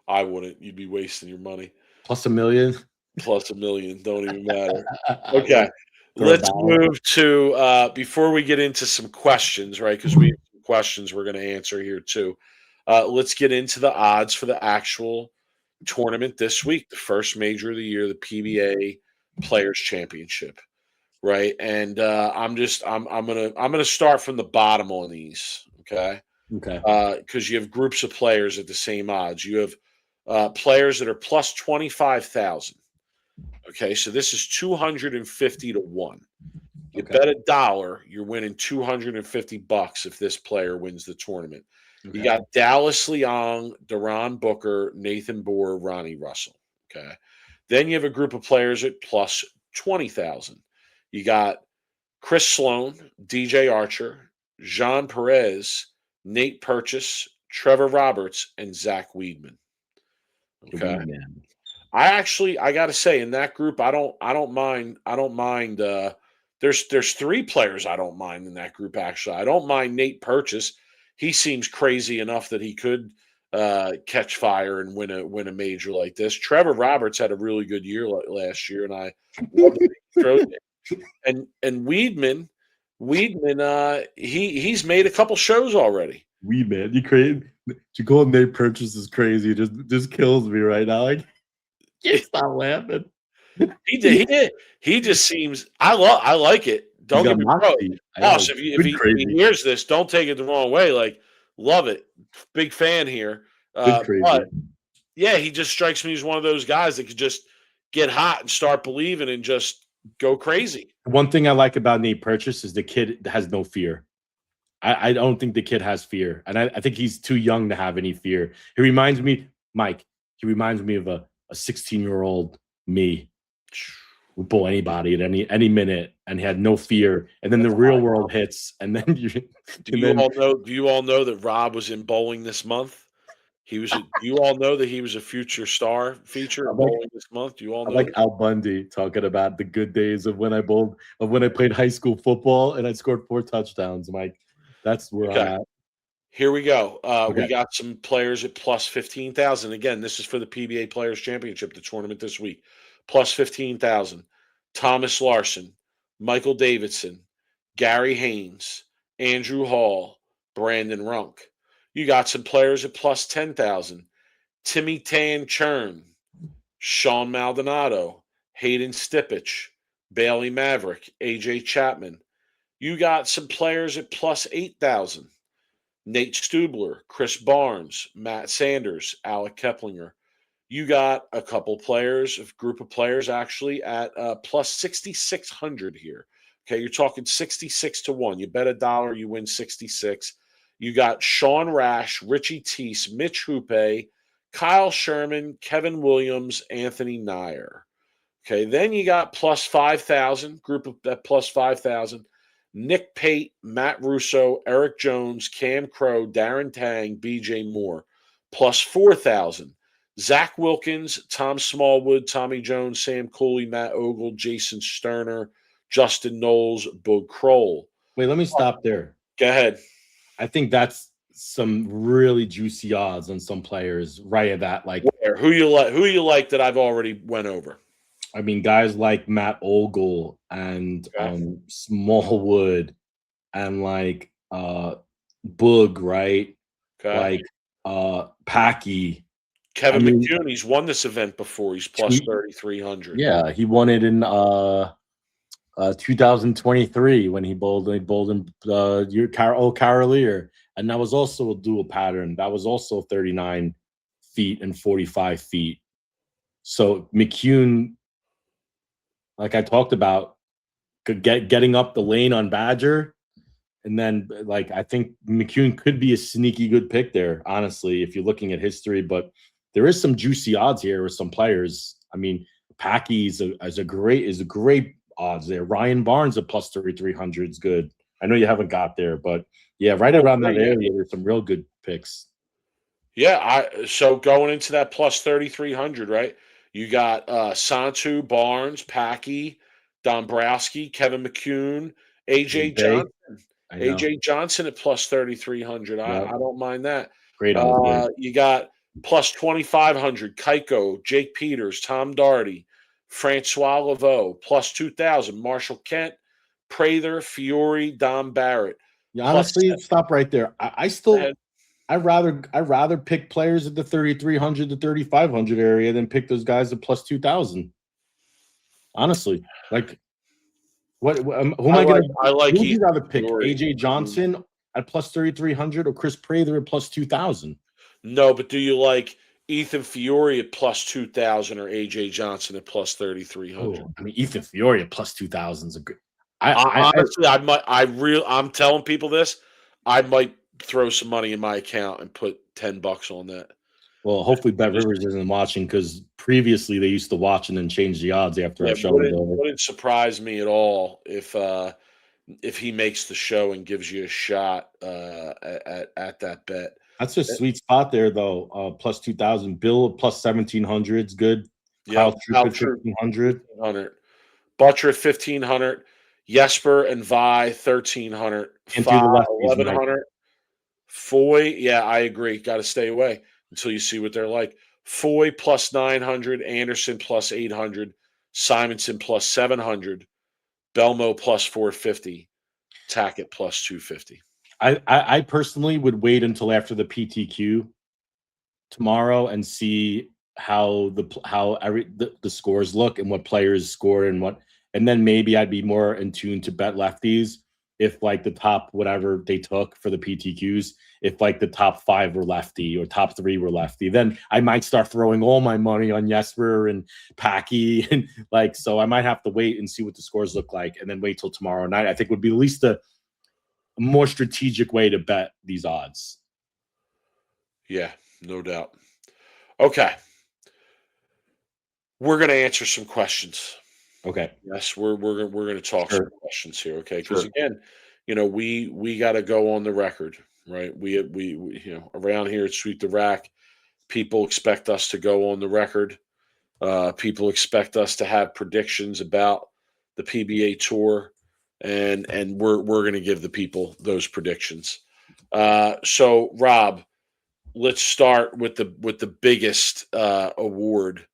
I wouldn't. You'd be wasting your money. Plus $1 million? Plus $1 million. Don't even matter. Okay. Let's move to, before we get into some questions, right? Because we have some questions we're going to answer here too. Let's get into the odds for the actual tournament this week, the first major of the year, the PBA Players Championship. Right. And I'm gonna start from the bottom on these. Okay. Because you have groups of players at the same odds. You have players that are plus 25,000. Okay, so this is 250 to 1. You bet $1, you're winning $250 if this player wins the tournament. Okay. You got Dallas Leong, Deron Booker, Nathan Bohr, Ronnie Russell. Okay. Then you have a group of players at plus 20,000. You got Chris Sloan, DJ Archer, Jean Perez, Nate Purchase, Trevor Roberts, and Zach Weedman. Okay. I got to say, in that group, I don't mind. There's three players I don't mind in that group. Actually, I don't mind Nate Purchase. He seems crazy enough that he could catch fire and win a major like this. Trevor Roberts had a really good year last year, and I love it. And Weedman, he's made a couple shows already. We man, you crazy. To go and Nate Purchase is crazy. It just kills me right now. I can't stop laughing. He did. He did. He just seems. I like it. He's Don't got get me wrong. moxie. I know. Boss, Good if he crazy. hears this, don't take it the wrong way. Like, love it. Big fan here. Good crazy. But yeah, he just strikes me as one of those guys that could just get hot and start believing and just go crazy. One thing I like about Nate Purchase is the kid has no fear. I don't think the kid has fear. And I think he's too young to have any fear. He reminds me, Mike, he reminds me of a 16-year-old me. Would pull anybody at any minute and he had no fear. And then the real world hits. And then Do you all know that Rob was in bowling this month? You all know that he was a future star feature in bowling this month. Do you all know? Like Al Bundy talking about the good days of when I played high school football and I scored 4 touchdowns, Mike. That's where I'm at. Here we go. Okay. We got some players at plus 15,000. Again, this is for the PBA Players Championship, the tournament this week. Plus 15,000. Thomas Larson, Michael Davidson, Gary Haynes, Andrew Hall, Brandon Runk. You got some players at plus 10,000. Timmy Tan Churn, Sean Maldonado, Hayden Stipich, Bailey Maverick, AJ Chapman. You got some players at plus 8,000. Nate Stubler, Chris Barnes, Matt Sanders, Alec Keplinger. You got a group of players actually at plus 6,600 here. Okay, you're talking 66 to 1. You bet $1, you win 66. You got Sean Rash, Richie Teese, Mitch Hoope, Kyle Sherman, Kevin Williams, Anthony Nyer. Okay, then you got plus 5,000, group of that plus 5,000. Nick Pate, Matt Russo, Eric Jones, Cam Crow, Darren Tang, BJ Moore. Plus 4,000. Zach Wilkins, Tom Smallwood, Tommy Jones, Sam Cooley, Matt Ogle, Jason Sterner, Justin Knowles, Boog Kroll. Wait, let me stop there. Go ahead. I think that's some really juicy odds on some players right at that. Like, who you like that I've already went over? I mean, guys like Matt Ogle and Smallwood and like Boog, right? Okay. Like Packy. Kevin McCune, he's won this event before. He's plus 3,300. Yeah, he won it in 2023 when he bowled in Carolier. And that was also a dual pattern. That was also 39 feet and 45 feet. So McCune, like I talked about, could getting up the lane on Badger. And then, like, I think McCune could be a sneaky good pick there, honestly, if you're looking at history. But there is some juicy odds here with some players. I mean, Packy is a great odds there. Ryan Barnes at plus 3,300 is good. I know you haven't got there, but yeah, right around that area, there's some real good picks. Yeah, so going into that plus 3,300, right? You got Santu, Barnes, Packy, Dombrowski, Kevin McCune, AJ Johnson. AJ Johnson at plus 3,300. I don't mind that. Great odds. You got plus 2,500, Keiko, Jake Peters, Tom Doherty, Francois Laveau, plus 2,000, Marshall Kent, Prather, Fiore, Dom Barrett. Yeah, honestly, stop right there. I'd rather pick players at the 3,300 to 3,500 area than pick those guys at plus 2,000. Honestly, like, who am I going to? I like. Who would you rather pick, AJ Johnson at plus 3,300 or Chris Prather at plus 2,000? No, but do you like Ethan Fiore at plus 2,000 or AJ Johnson at plus 3,300? I mean, Ethan Fiore at plus 2,000 is a good. Honestly, I'm telling people this. I might throw some money in my account and put $10 on that. Well, hopefully Bet Rivers isn't watching, because previously they used to watch and then change the odds after our show. It wouldn't surprise me at all if he makes the show and gives you a shot at that bet. That's a sweet spot there, though. Plus 2,000. Bill plus 1,700 is good. Yeah, Kyle Troop 1,500. Butcher 1,500. Jesper and Vi 1,300. 1,100. Foy, yeah, I agree. Got to stay away until you see what they're like. Foy plus 900. Anderson plus 800. Simonson plus 700. Belmo plus 450. Tackett plus 250. I personally would wait until after the PTQ tomorrow and see how the scores look and what players scored and then maybe I'd be more in tune to bet lefties if like the top whatever they took for the PTQs, if like the top 5 were lefty or top 3 were lefty, then I might start throwing all my money on Jesper and Packy and like so I might have to wait and see what the scores look like and then wait till tomorrow night. I think would be at least a more strategic way to bet these odds. Yeah, no doubt. Okay. We're going to answer some questions. Okay. Yes, we're going to talk some questions here, okay? Because Sure. again, we got to go on the record, right? We around here at Sweep the Rack, people expect us to go on the record. People expect us to have predictions about the PBA tour, and we're going to give the people those predictions. So, Rob, let's start with the biggest award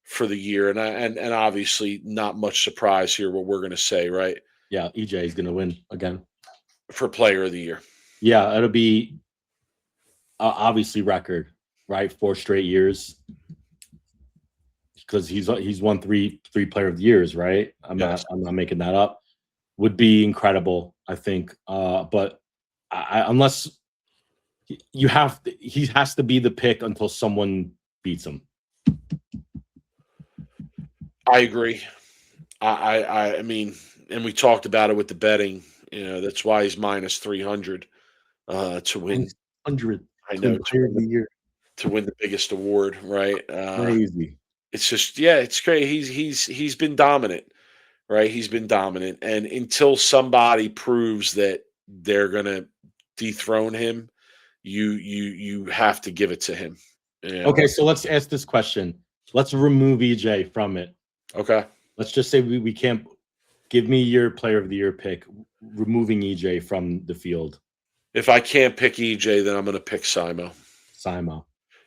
for the year, and obviously not much surprise here what we're going to say, right? Yeah, EJ is going to win again for Player of the Year. Yeah, it'll be obviously record, right? 4 straight years because he's won three Player of the Years, right? I'm not making that up. Would be incredible, I think. But unless he has to be the pick until someone beats him. I agree. I mean, and we talked about it with the betting. That's why he's minus 300 to win. 100. I know to win the biggest award, right? Crazy. It's just it's great. He's been dominant, right? He's been dominant, and until somebody proves that they're gonna dethrone him, you have to give it to him. Okay, so let's ask this question. Let's remove EJ from it. Okay. Let's just say we can't. Give me your Player of the Year pick, removing EJ from the field. If I can't pick EJ, then I'm going to pick Simo. Simo.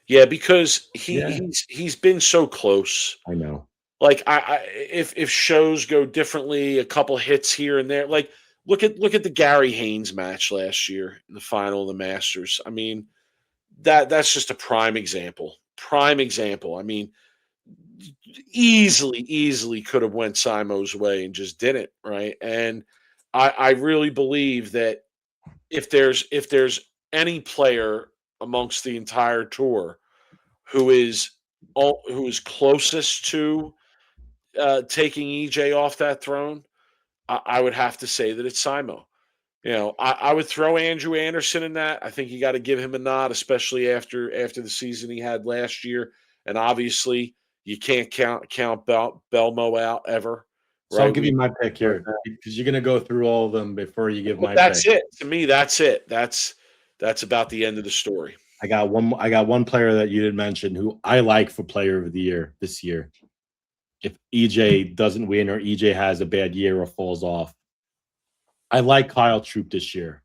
Yeah, because he's been so close. I know. Like if shows go differently, a couple hits here and there. Like look at the Gary Haynes match last year in the final of the Masters. I mean, that's just a prime example. Prime example. I mean, easily could have went Simo's way and just didn't, right? And I really believe that if there's any player amongst the entire tour who is closest to taking EJ off that throne, I would have to say that it's Simo. I would throw Andrew Anderson in that. I think you got to give him a nod, especially after the season he had last year. And obviously, you can't count Belmo out ever. So right? I'll give you my pick here because you're going to go through all of them before you give my pick. That's it. To me, that's it. That's about the end of the story. I got one player that you didn't mention who I like for Player of the Year this year. If EJ doesn't win or EJ has a bad year or falls off, I like Kyle Troup this year.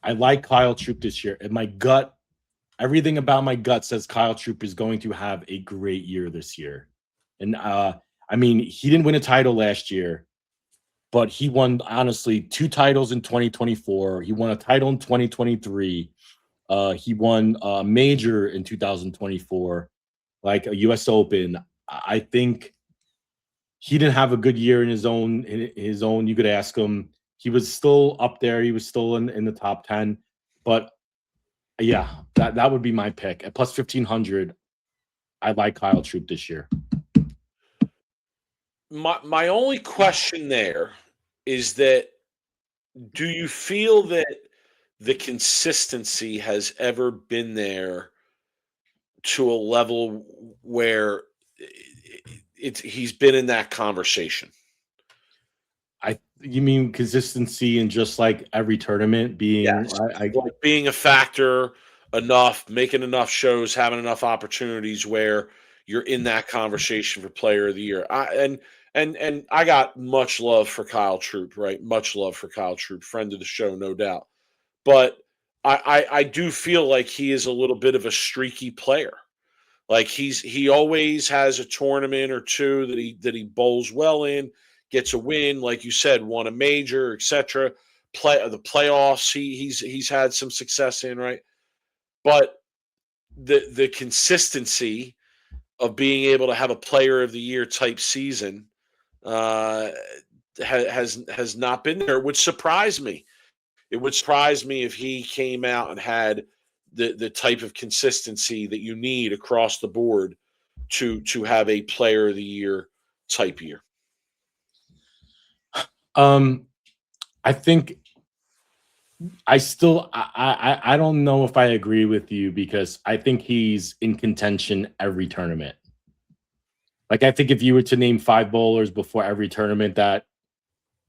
And my gut, everything about my gut says Kyle Troup is going to have a great year this year. And I mean, he didn't win a title last year, but he won, honestly, 2 titles in 2024. He won a title in 2023. He won a major in 2024, like a U.S. Open. I think he didn't have a good year in his own. You could ask him. He was still up there. He was still in the top 10. But, yeah, that would be my pick. At plus 1,500, I like Kyle Troup this year. My only question there is that do you feel that the consistency has ever been there to a level where he's been in that conversation? You mean consistency in just like every tournament being like being a factor enough, making enough shows, having enough opportunities where you're in that conversation for Player of the Year. And I got much love for Kyle Troup, right? Much love for Kyle Troup, friend of the show, no doubt. But I do feel like he is a little bit of a streaky player. Like he always has a tournament or two that he bowls well in, gets a win, like you said, won a major, etc. the playoffs. He's had some success in, right, but the consistency of being able to have a player of the year type season has not been there, which surprised me. It would surprise me if he came out and had the type of consistency that you need across the board to have a player of the year type year. I think I don't know if I agree with you, because I think he's in contention every tournament. Like, I think if you were to name 5 bowlers before every tournament that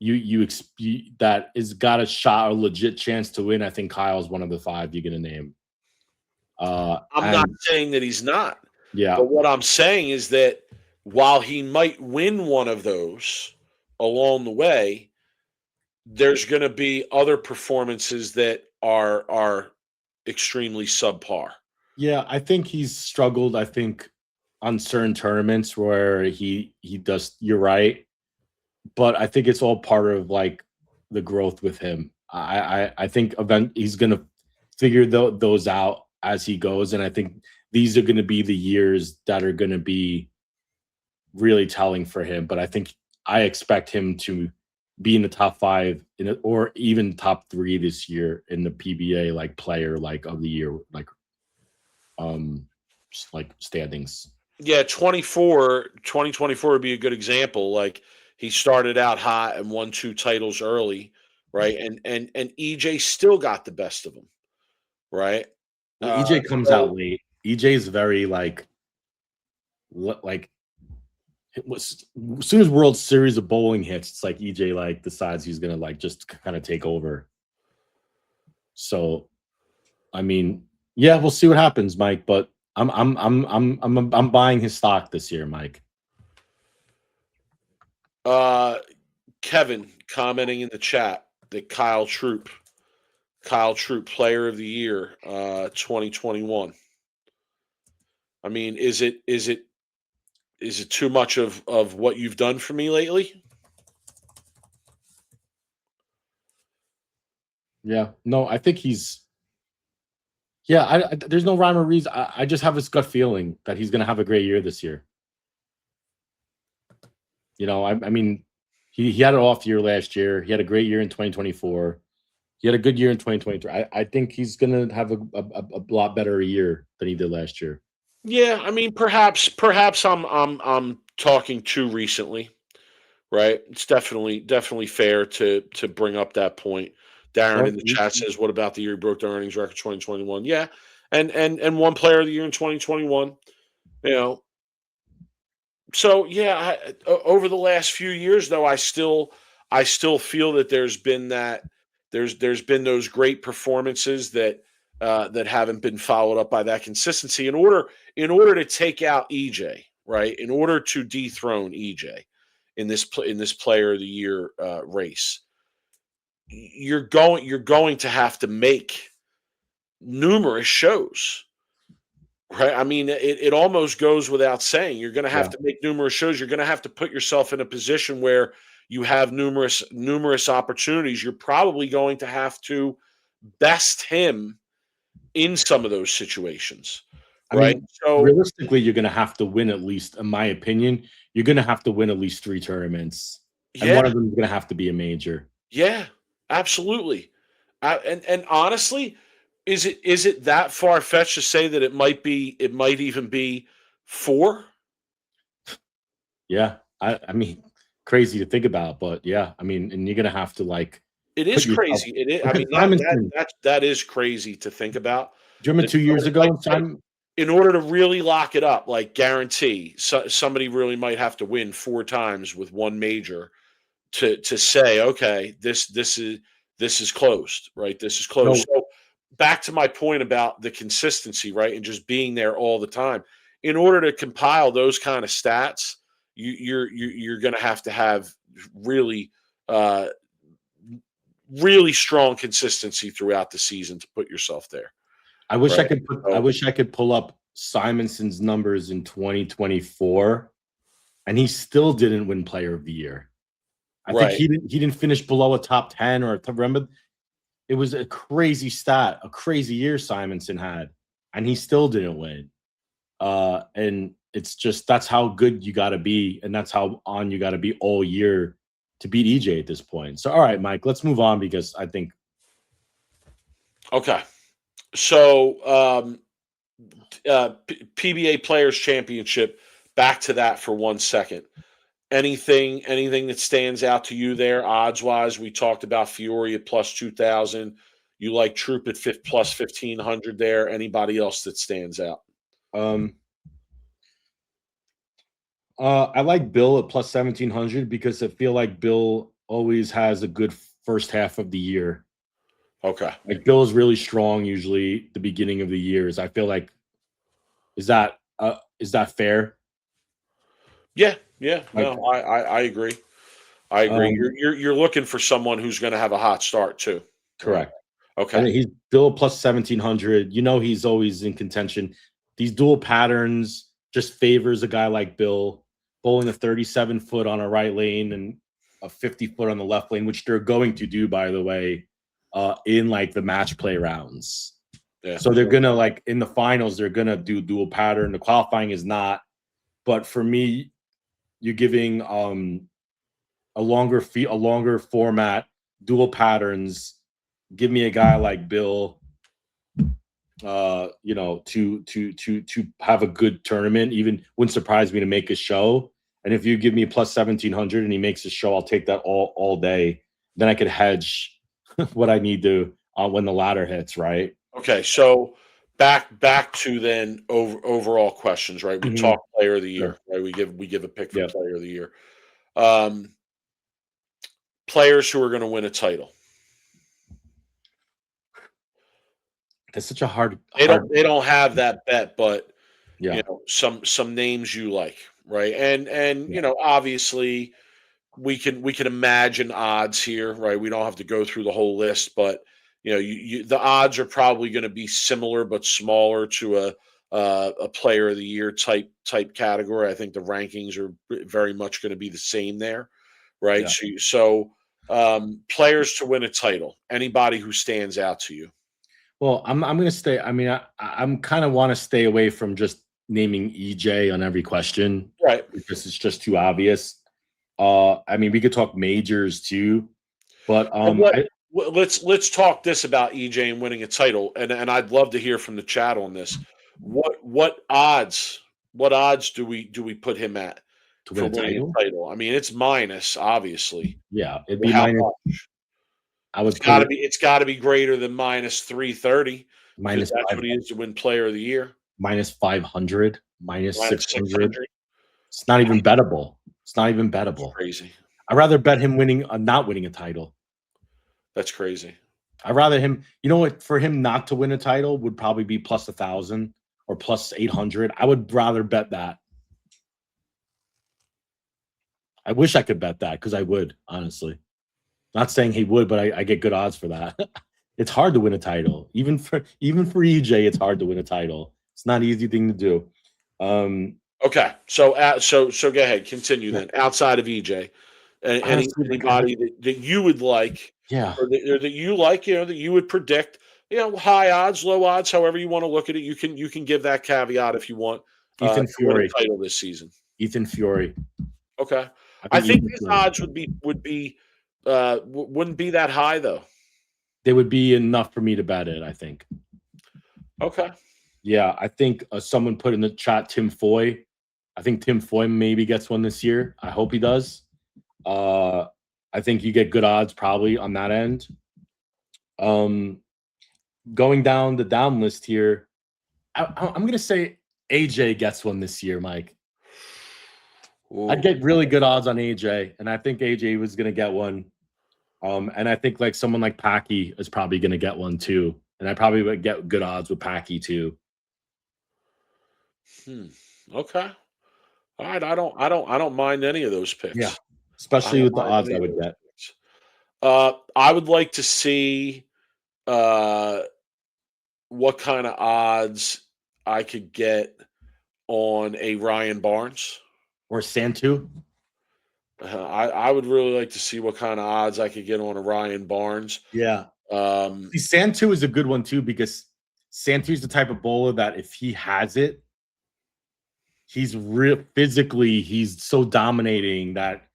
that is got a shot, a legit chance to win, I think Kyle's one of the 5 you're gonna name. I'm not saying that he's not. Yeah. But what I'm saying is that while he might win one of those along the way, there's going to be other performances that are extremely subpar. Yeah, I think he's struggled, I think, on certain tournaments where he does, you're right. But I think it's all part of like the growth with him. I think he's gonna figure those out as he goes. And I think these are gonna be the years that are gonna be really telling for him. But I expect him to be in the top 5 or even top 3 this year in the PBA, like player like of the year, like standings. Yeah, 2024 would be a good example. Like, he started out hot and won 2 titles early, right? And EJ still got the best of him, right? Well, EJ comes out late. EJ is very like it was, as soon as World Series of Bowling hits, it's like EJ like decides he's gonna like just kind of take over. So, I mean, yeah, we'll see what happens, Mike. But I'm buying his stock this year, Mike. Kevin commenting in the chat that Kyle Troop, Player of the Year, 2021. I mean, is it too much of what you've done for me lately? Yeah, no, I think he's. Yeah, there's no rhyme or reason. I just have this gut feeling that he's going to have a great year this year. You know, I mean, he had an off year last year. He had a great year in 2024. He had a good year in 2023. I think he's going to have a lot better year than he did last year. Yeah, I mean, perhaps I'm talking too recently, right? It's definitely fair to bring up that point. Darren in the chat says, "What about the year he broke the earnings record 2021?" Yeah, and one player of the year in 2021. You know, so yeah, over the last few years, though, I still feel that there's been been those great performances that haven't been followed up by that consistency. In order to take out EJ, right? In order to dethrone EJ in this player of the year race, you're going to have to make numerous shows, right? I mean, it almost goes without saying. You're going to have to make numerous shows. You're going to have to put yourself in a position where you have numerous opportunities. You're probably going to have to best him in some of those situations, right? I mean, so realistically, you're going to have to win at least, in my opinion, you're going to have to win at least 3 tournaments, and one of them is going to have to be a major. Yeah, absolutely. And honestly, is it that far fetched to say that it might even be 4? Yeah, I mean, crazy to think about, but yeah, I mean, and you're going to have to like. It is crazy. It is. I mean, that is crazy to think about. Do you remember 2 years ago? In order to really lock it up, like guarantee, somebody really might have to win 4 times with one major to say, okay, this is closed, right? This is closed. No. So back to my point about the consistency, right, and just being there all the time. In order to compile those kind of stats, you're going to have really really strong consistency throughout the season to put yourself there. I wish I could pull up Simonson's numbers in 2024, and he still didn't win Player of the Year. I think Right. he didn't finish below a top 10 or remember. It was a crazy stat, a crazy year Simonson had, and he still didn't win. And it's just that's how good you got to be, and that's how on you got to be all year to beat EJ at this point. So, all right, Mike, let's move on because I think Okay. So, PBA Players Championship. Back to that for 1 second. Anything that stands out to you there, odds wise? We talked about Fiore at plus 2,000. You like Troop at plus 1,500 there. Anybody else that stands out? um, I like Bill at plus 1,700 because I feel like Bill always has a good first half of the year. Okay. Like Bill is really strong usually the beginning of the years. I feel like is that fair? Yeah. Like No, I agree. I agree. um, You're looking for someone who's going to have a hot start too. Right. correct. Okay. And he's Bill plus 1,700. You know he's always in contention. These dual patterns just favors a guy like Bill bowling a 37-foot on a right lane and a 50-foot on the left lane, which they're going to do, by the way, in like the match play rounds. Yeah. So they're gonna like in the finals, they're gonna do dual pattern. The qualifying is not, but for me, you're giving a longer format, dual patterns. Give me a guy like Bill, to have a good tournament. Even wouldn't surprise me to make a show. And if you give me plus 1,700 and he makes a show, I'll take that all day. Then I could hedge what I need to when the ladder hits, right? Okay. So back to then overall questions, right? We Mhm. talk player of the Sure. year, right? We give a pick for Yeah. player of the year. Um, Players who are going to win a title. That's such a hard. They don't have that bet, but Yeah. some names you like, right? And Yeah. obviously we can imagine odds here, right? We don't have to go through the whole list, but the odds are probably going to be similar but smaller to a player of the year type category. I think the rankings are very much going to be the same there, right? Yeah. Players to win a title. Anybody who stands out to you? Well, I'm going to stay. I mean, I'm kind of want to stay away from just naming EJ on every question Right. because it's just too obvious. I mean, we could talk majors too, but And let's talk this about EJ and winning a title, and I'd love to hear from the chat on this. What odds do we put him at to win for a winning title, a title? I mean, it's minus, obviously. yeah, it'd be How minus. much? I would put it It's got to be greater than minus 330 because minus that's five, what he is to win Player of the Year. minus 500, minus Minus 600. 600. It's not even bettable. It's not even That's bettable. crazy. I'd rather bet him not winning a title. That's crazy. I'd rather him, you know what, for him not to win a title would probably be plus 1,000 or plus 800. I would rather bet that. I wish I could bet that because I would, honestly. Not saying he would, but I get good odds for that. It's hard to win a title. Even for EJ, it's hard to win a title. It's not an easy thing to do. Okay, so go ahead, continue then. Outside of EJ, Honestly, anybody that you would like, yeah. or that you like, that you would predict, high odds, low odds, however you want to look at it. You can give that caveat if you want Ethan to win Fury. a title this season. Ethan Fury. Okay, I I think Ethan his Fury. odds wouldn't be that high though. They would be enough for me to bet it, I think. Okay. Yeah, I think someone put in the chat Tim Foy. I think Tim Foy maybe gets one this year. I hope he does. I think you get good odds probably on that end. Going down the down list here, I'm going to say AJ gets one this year, Mike. Ooh. I'd get really good odds on AJ, and I think AJ was going to get one. And I think like someone like Packy is probably going to get one too, and I probably would get good odds with Packy too. Okay. All right. I don't mind any of those picks. Yeah, especially with the odds I would get. I would like to see what kind of odds I could get on a Ryan Barnes Or Santu. I would really like to see what kind of odds I could get on a Ryan Barnes. Yeah. Um, See, Santu is a good one too because Santu's the type of bowler that if he has it, he's real physically, he's so dominating that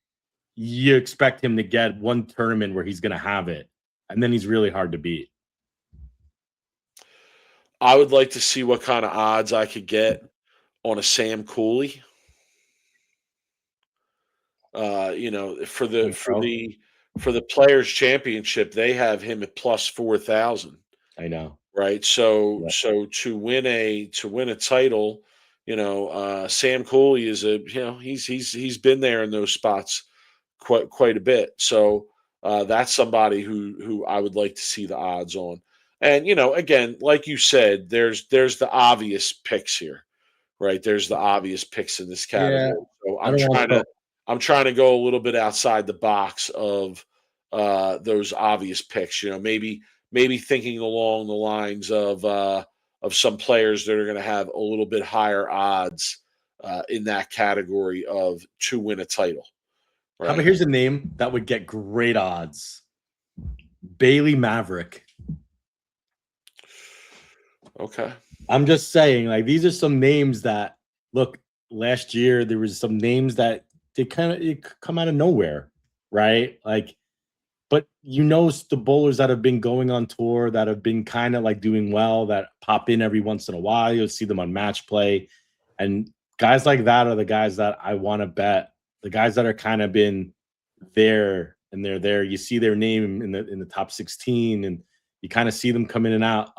you expect him to get one tournament where he's going to have it, and then he's really hard to beat. I would like to see what kind of odds I could get on a Sam Cooley. For the Players Championship, they have him at plus 4,000. I know, right? So yeah. so to win a title, Sam Cooley is he's been there in those spots quite a bit. So that's somebody who I would like to see the odds on. And again, like you said, there's the obvious picks here, right? There's the obvious picks in this category. Yeah, So I'm I don't trying to go a little bit outside the box of those obvious picks. Maybe thinking along the lines of some players that are going to have a little bit higher odds in that category of to win a title. How about Right? here's a name that would get great odds: Bailey Maverick. Okay. I'm just saying, like, these are some names that look. Last year, there was some names that they kind of come out of nowhere, right? Like, but the bowlers that have been going on tour that have been kind of like doing well that pop in every once in a while. You'll see them on match play, and guys like that are the guys that I want to bet. The guys that are kind of been there and they're there. You see their name in the top 16, and you kind of see them come in and out.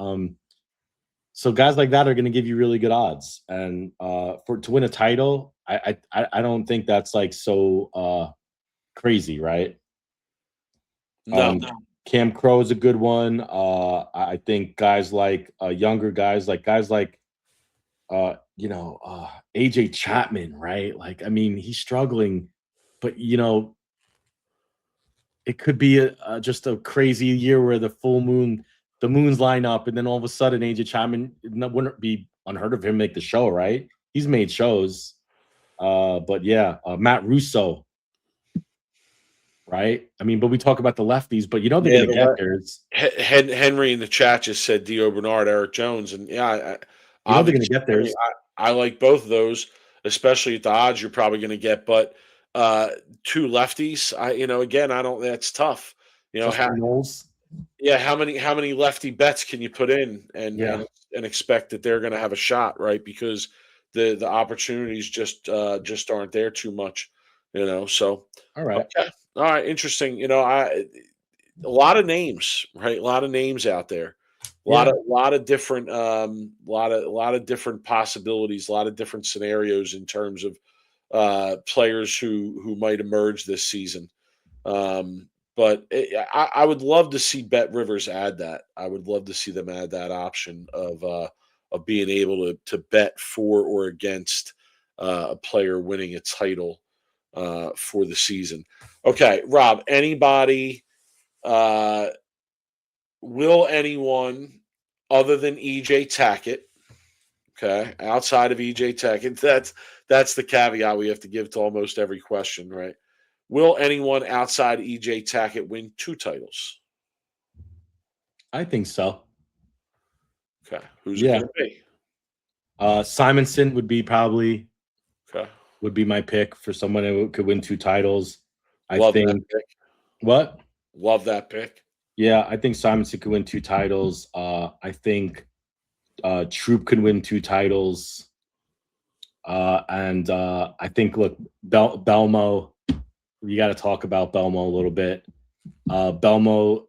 So guys like that are going to give you really good odds, and to win a title, I don't think that's like so crazy, right? No. Cam Crow is a good one. I think guys like younger guys like AJ Chapman, right? Like, I mean, he's struggling, but it could be just a crazy year where the moons line up, and then all of a sudden AJ Chapman, it wouldn't be unheard of him make the show, right? He's made shows. But yeah, Matt Russo, right? I mean, but we talk about the lefties, but they're going to get theirs. Henry in the chat just said Dio Bernard, Eric Jones, and they're going to get theirs. I like both of those, especially at the odds you're probably going to get. But two lefties, again, I don't. That's tough. How many lefty bets can you put in and expect that they're going to have a shot, right? Because the opportunities just aren't there too much, So all right, okay. All right, interesting. A lot of names, right? A lot of names out there. A lot of different lot of different possibilities, a lot of different scenarios in terms of players who might emerge this season. But I would love to see Bet Rivers add that. I would love to see them add that option of being able to bet for or against a player winning a title for the season. Okay, Rob, will anyone other than EJ Tackett, okay, outside of EJ Tackett, that's the caveat we have to give to almost every question, right? Will anyone outside EJ Tackett win 2 titles? I think so. Okay, who's it going to be? Simonson would be would be my pick for someone who could win 2 titles. Love that pick. What? Love that pick. Yeah, I think Simonson could win 2 titles. I think Troop could win 2 titles. And I think, look, Belmo, you got to talk about Belmo a little bit. Belmo,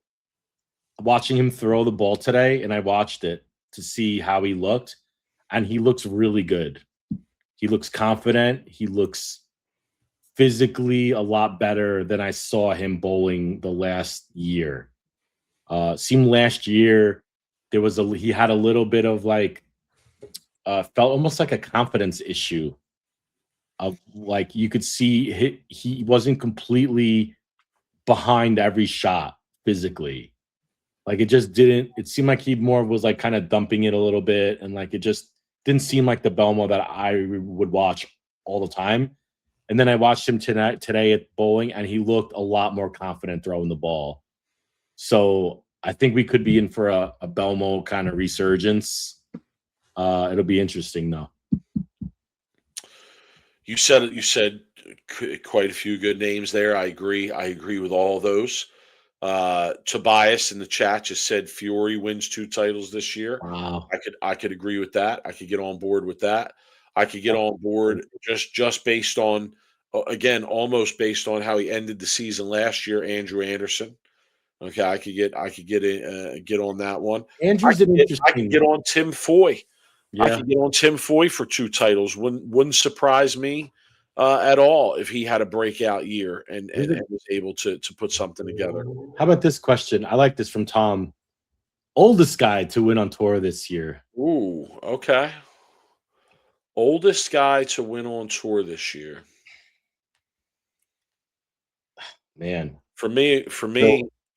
watching him throw the ball today, and I watched it to see how he looked, and he looks really good. He looks confident. He looks physically a lot better than I saw him bowling the last year. Seemed last year he had a little bit of like felt almost like a confidence issue of like you could see he wasn't completely behind every shot physically. Like it seemed like he more was like kind of dumping it a little bit, and like it just didn't seem like the Belmo that I would watch all the time. And then I watched him today at bowling, and he looked a lot more confident throwing the ball. So I think we could be in for a Belmo kind of resurgence. It'll be interesting, though. You said it. You said quite a few good names there. I agree. I agree with all of those. Tobias in the chat just said Fury wins 2 titles this year. Wow. I could agree with that. I could get on board with that. I could get on board just based on again almost based on how he ended the season last year. Andrew Anderson. Okay, I could get on that one. Andrew's an I interesting. could get on Tim Foy. I Yeah, could get on Tim Foy for 2 titles. Wouldn't surprise me at all if he had a breakout year and was able to put something together. how about this question? I like this from Tom. Oldest guy to win on tour this year. Ooh, okay. Oldest guy to win on tour this year. Man, For me,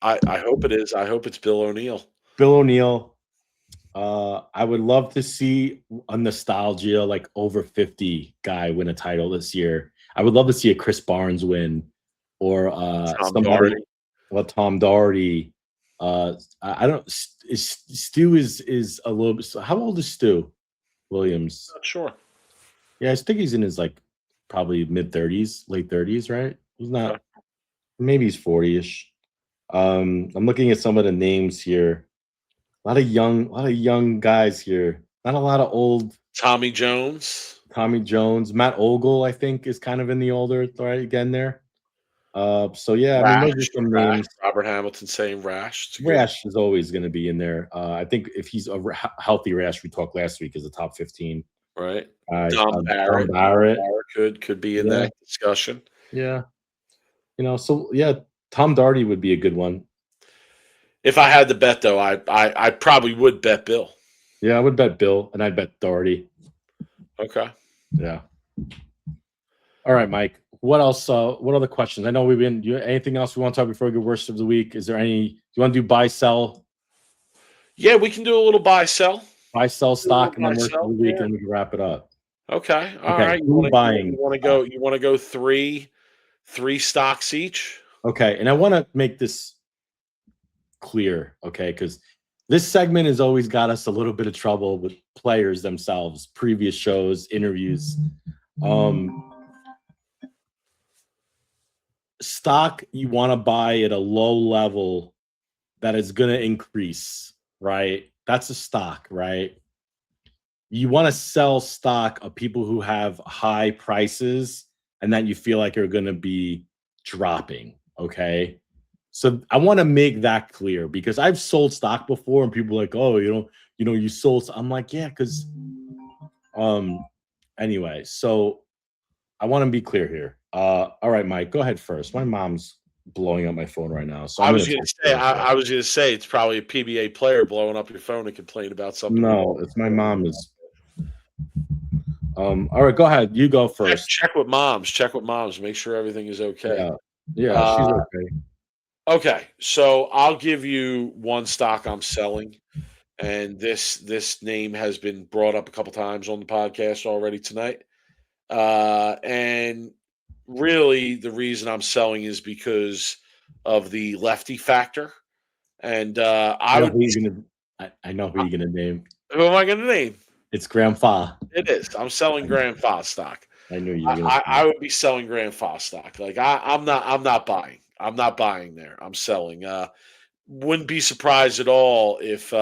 I hope it is. I hope it's Bill O'Neill. Bill O'Neill. I would love to see a nostalgia like over 50 guy win a title this year. I would love to see a Chris Barnes win or somebody. Well, Tom Doherty. I don't. Stu is a little bit. How old is Stu Williams? Not sure. Yeah, I think he's in his like probably mid 30s, late 30s, right? He's not. Okay. Maybe he's 40ish. I'm looking at some of the names here. A lot of young guys here. Not a lot of old. Tommy Jones, Matt Ogle, I think, is kind of in the older right again there. So yeah, I mean, those are some names. Robert Hamilton saying Rash. Rash is always going to be in there. I think if he's a healthy Rash, we talked last week, is a top 15. Right. Tom Barrett could be in that discussion. Yeah. So yeah, Tom Doherty would be a good one. If I had to bet, though, I probably would bet Bill. Yeah, I would bet Bill, and I'd bet Doherty. Okay. Yeah. All right, Mike. What else? What other questions? I know we've been. Anything else we want to talk before we go worst of the week? Is there any? Do you want to do buy sell? Yeah, we can do a little buy sell. Buy sell stock, and then worst of the week, and we can wrap it up. Okay. All right. You want to go three stocks each? Okay, and I want to make this clear, okay, because this segment has always got us a little bit of trouble with players themselves, previous shows, interviews. Stock you want to buy at a low level that is going to increase, right? That's a stock, right? You want to sell stock of people who have high prices and that you feel like are going to be dropping, okay? So I want to make that clear because I've sold stock before and people are like, oh, you sold. I'm like, yeah, because anyway, so I want to be clear here. All right, Mike, go ahead first. My mom's blowing up my phone right now. So I was going to say it's probably a PBA player blowing up your phone and complain about something. No, it's my mom is. All right, go ahead. You go first. Check with moms. Make sure everything is okay. Yeah, she's okay. Okay, so I'll give you one stock I'm selling, and this name has been brought up a couple times on the podcast already tonight. And really, the reason I'm selling is because of the lefty factor. And I know who you're gonna name. Who am I going to name? It's Grandpa. It is. I'm selling Grandpa stock. I knew you were gonna. I would be selling Grandpa stock. Like I'm not buying. I'm not buying there. I'm selling. Wouldn't be surprised at all if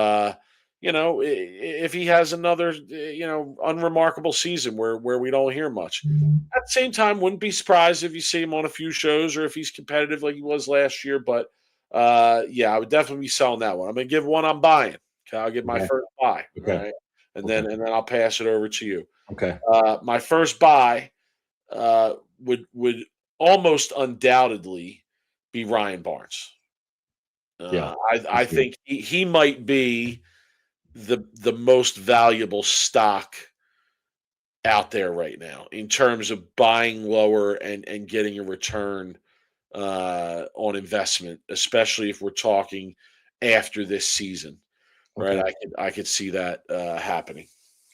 if he has another unremarkable season where we don't hear much. At the same time, wouldn't be surprised if you see him on a few shows or if he's competitive like he was last year. But I would definitely be selling that one. I'm gonna give one I'm buying. Okay, I'll give my first buy. Okay. Right? And then I'll pass it over to you. Okay. My first buy would almost undoubtedly be Ryan Barnes. I think he might be the most valuable stock out there right now in terms of buying lower and getting a return on investment, especially if we're talking after this season. Okay. Right, I could see that happening.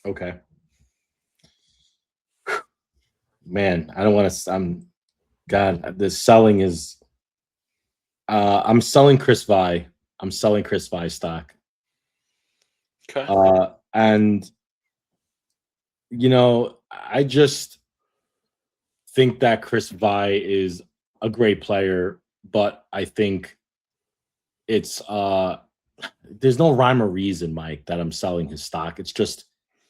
Okay. Man, I don't want to. God. The selling is. I'm selling Chris Vi. I'm selling Chris Vi stock. Okay. And I just think that Chris Vi is a great player, but I think it's there's no rhyme or reason, Mike, that I'm selling his stock. It's just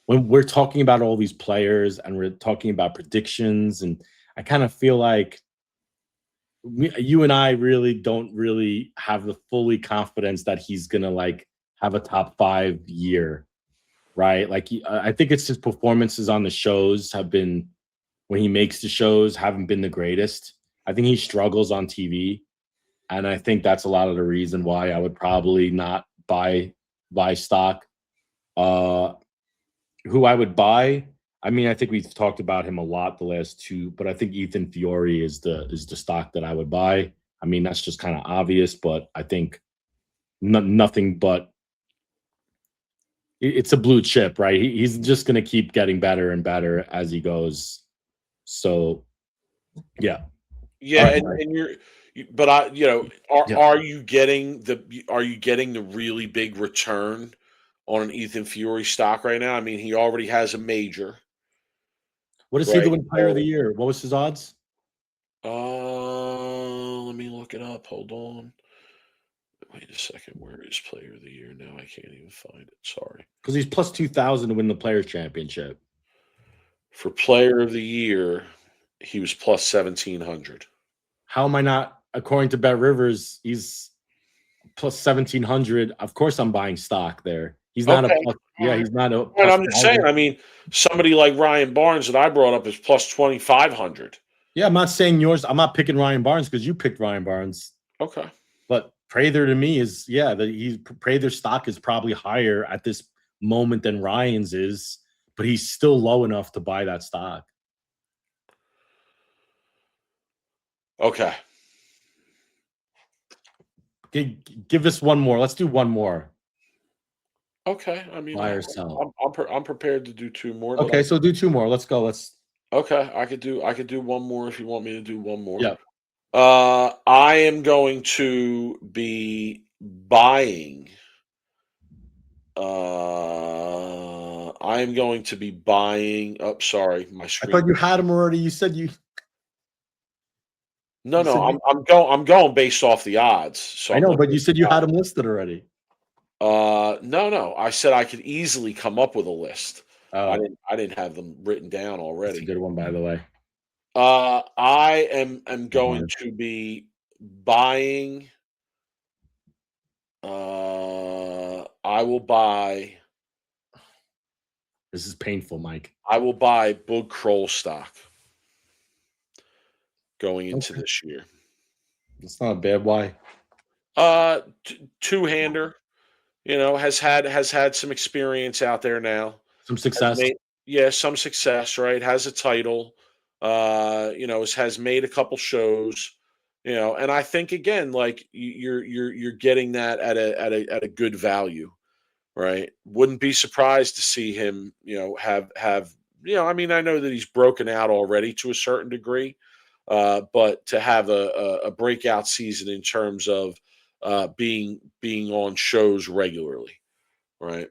when we're talking about all these players and we're talking about predictions, and I kind of feel like you and I really don't really have the fully confidence that he's gonna like have a top 5 year, right? Like I think it's his performances on the shows have been when he makes the shows haven't been the greatest. I think he struggles on TV, and I think that's a lot of the reason why I would probably not buy stock. Who I would buy? I mean, I think we've talked about him a lot the last two, but I think Ethan Fiore is the stock that I would buy. I mean, that's just kind of obvious, but I think nothing but it's a blue chip, right? He's just going to keep getting better and better as he goes. So, yeah. Yeah, All right. and but Yeah. are you getting the really big return on an Ethan Fiore stock right now? I mean, he already has a major, What is he the right? win player of the year? What was his odds? Let me look it up. Hold on. Wait a second. Where is player of the year now? I can't even find it. Sorry. Because he's plus 2,000 to win the Players Championship. For player of the year, he was plus 1,700. How am I not? According to Bet Rivers, he's plus 1,700. Of course, I'm buying stock there. He's not Okay. a plus, yeah. He's not a And plus I'm just saying. 1,000. I mean, somebody like Ryan Barnes that I brought up is plus 2,500. Yeah, I'm not saying yours. I'm not picking Ryan Barnes because you picked Ryan Barnes. Okay. But Prather to me is Prather's stock is probably higher at this moment than Ryan's is, but he's still low enough to buy that stock. Okay. Give us one more. Let's do one more. Okay. I mean, Buy or sell. I'm prepared to do two more. Okay, so do two more. Let's go. Okay, I could do one more if you want me to do one more. Yeah. I am going to be buying. I am going to be buying. Oh, sorry, my I screen. thought you had him already. You said you. No, said I'm going based off the odds. So I know, but you said you had him listed already. No. I said I could easily come up with a list. Oh, I didn't have them written down that's a already. good one, by the way. I am going to be buying. I will buy. This is painful, Mike. I will buy Boog Kroll stock going into this year. It's not a bad why. Two-hander, has had some experience out there now. Some success. Some success, right? Has a title. Has made a couple shows. And I think again, like you're getting that at a good value, right? Wouldn't be surprised to see him, have. I mean, I know that he's broken out already to a certain degree, but to have a breakout season in terms of being on shows regularly, right?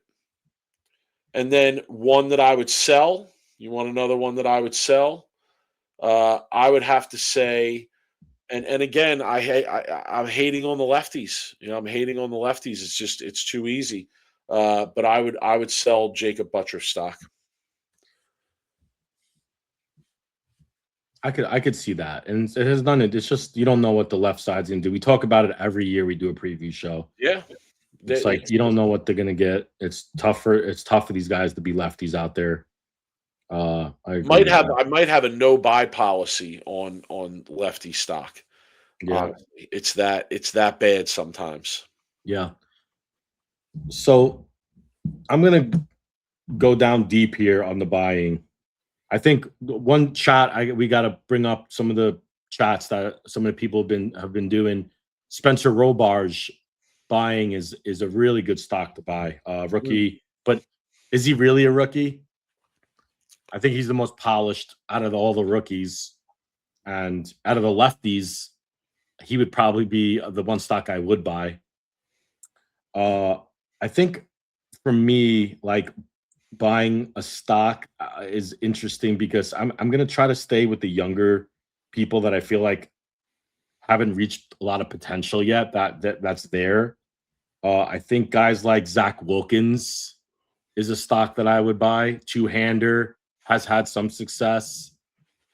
And then one that I would sell. You want another one that I would sell? I would have to say, and again, I'm hating on the lefties. I'm hating on the lefties. It's too easy. But I would sell Jacob Butcher stock. I could see that, and it has done it. It's just you don't know what the left side's gonna do. We talk about it every year. We do a preview show. Yeah, it's like you don't know what they're gonna get. It's tough for these guys to be lefties out there. I might have a no buy policy on lefty stock. Yeah, it's that bad sometimes. Yeah. So I'm gonna go down deep here on the buying. I think one chat we got to bring up some of the chats that some of the people have been doing. Spencer Robarge buying is a really good stock to buy. Rookie, but is he really a rookie? I think he's the most polished out of all the rookies, and out of the lefties, he would probably be the one stock I would buy. I think for me, like buying a stock is interesting because I'm gonna try to stay with the younger people that I feel like haven't reached a lot of potential yet. That's there. I think guys like Zach Wilkins is a stock that I would buy. Two-hander has had some success.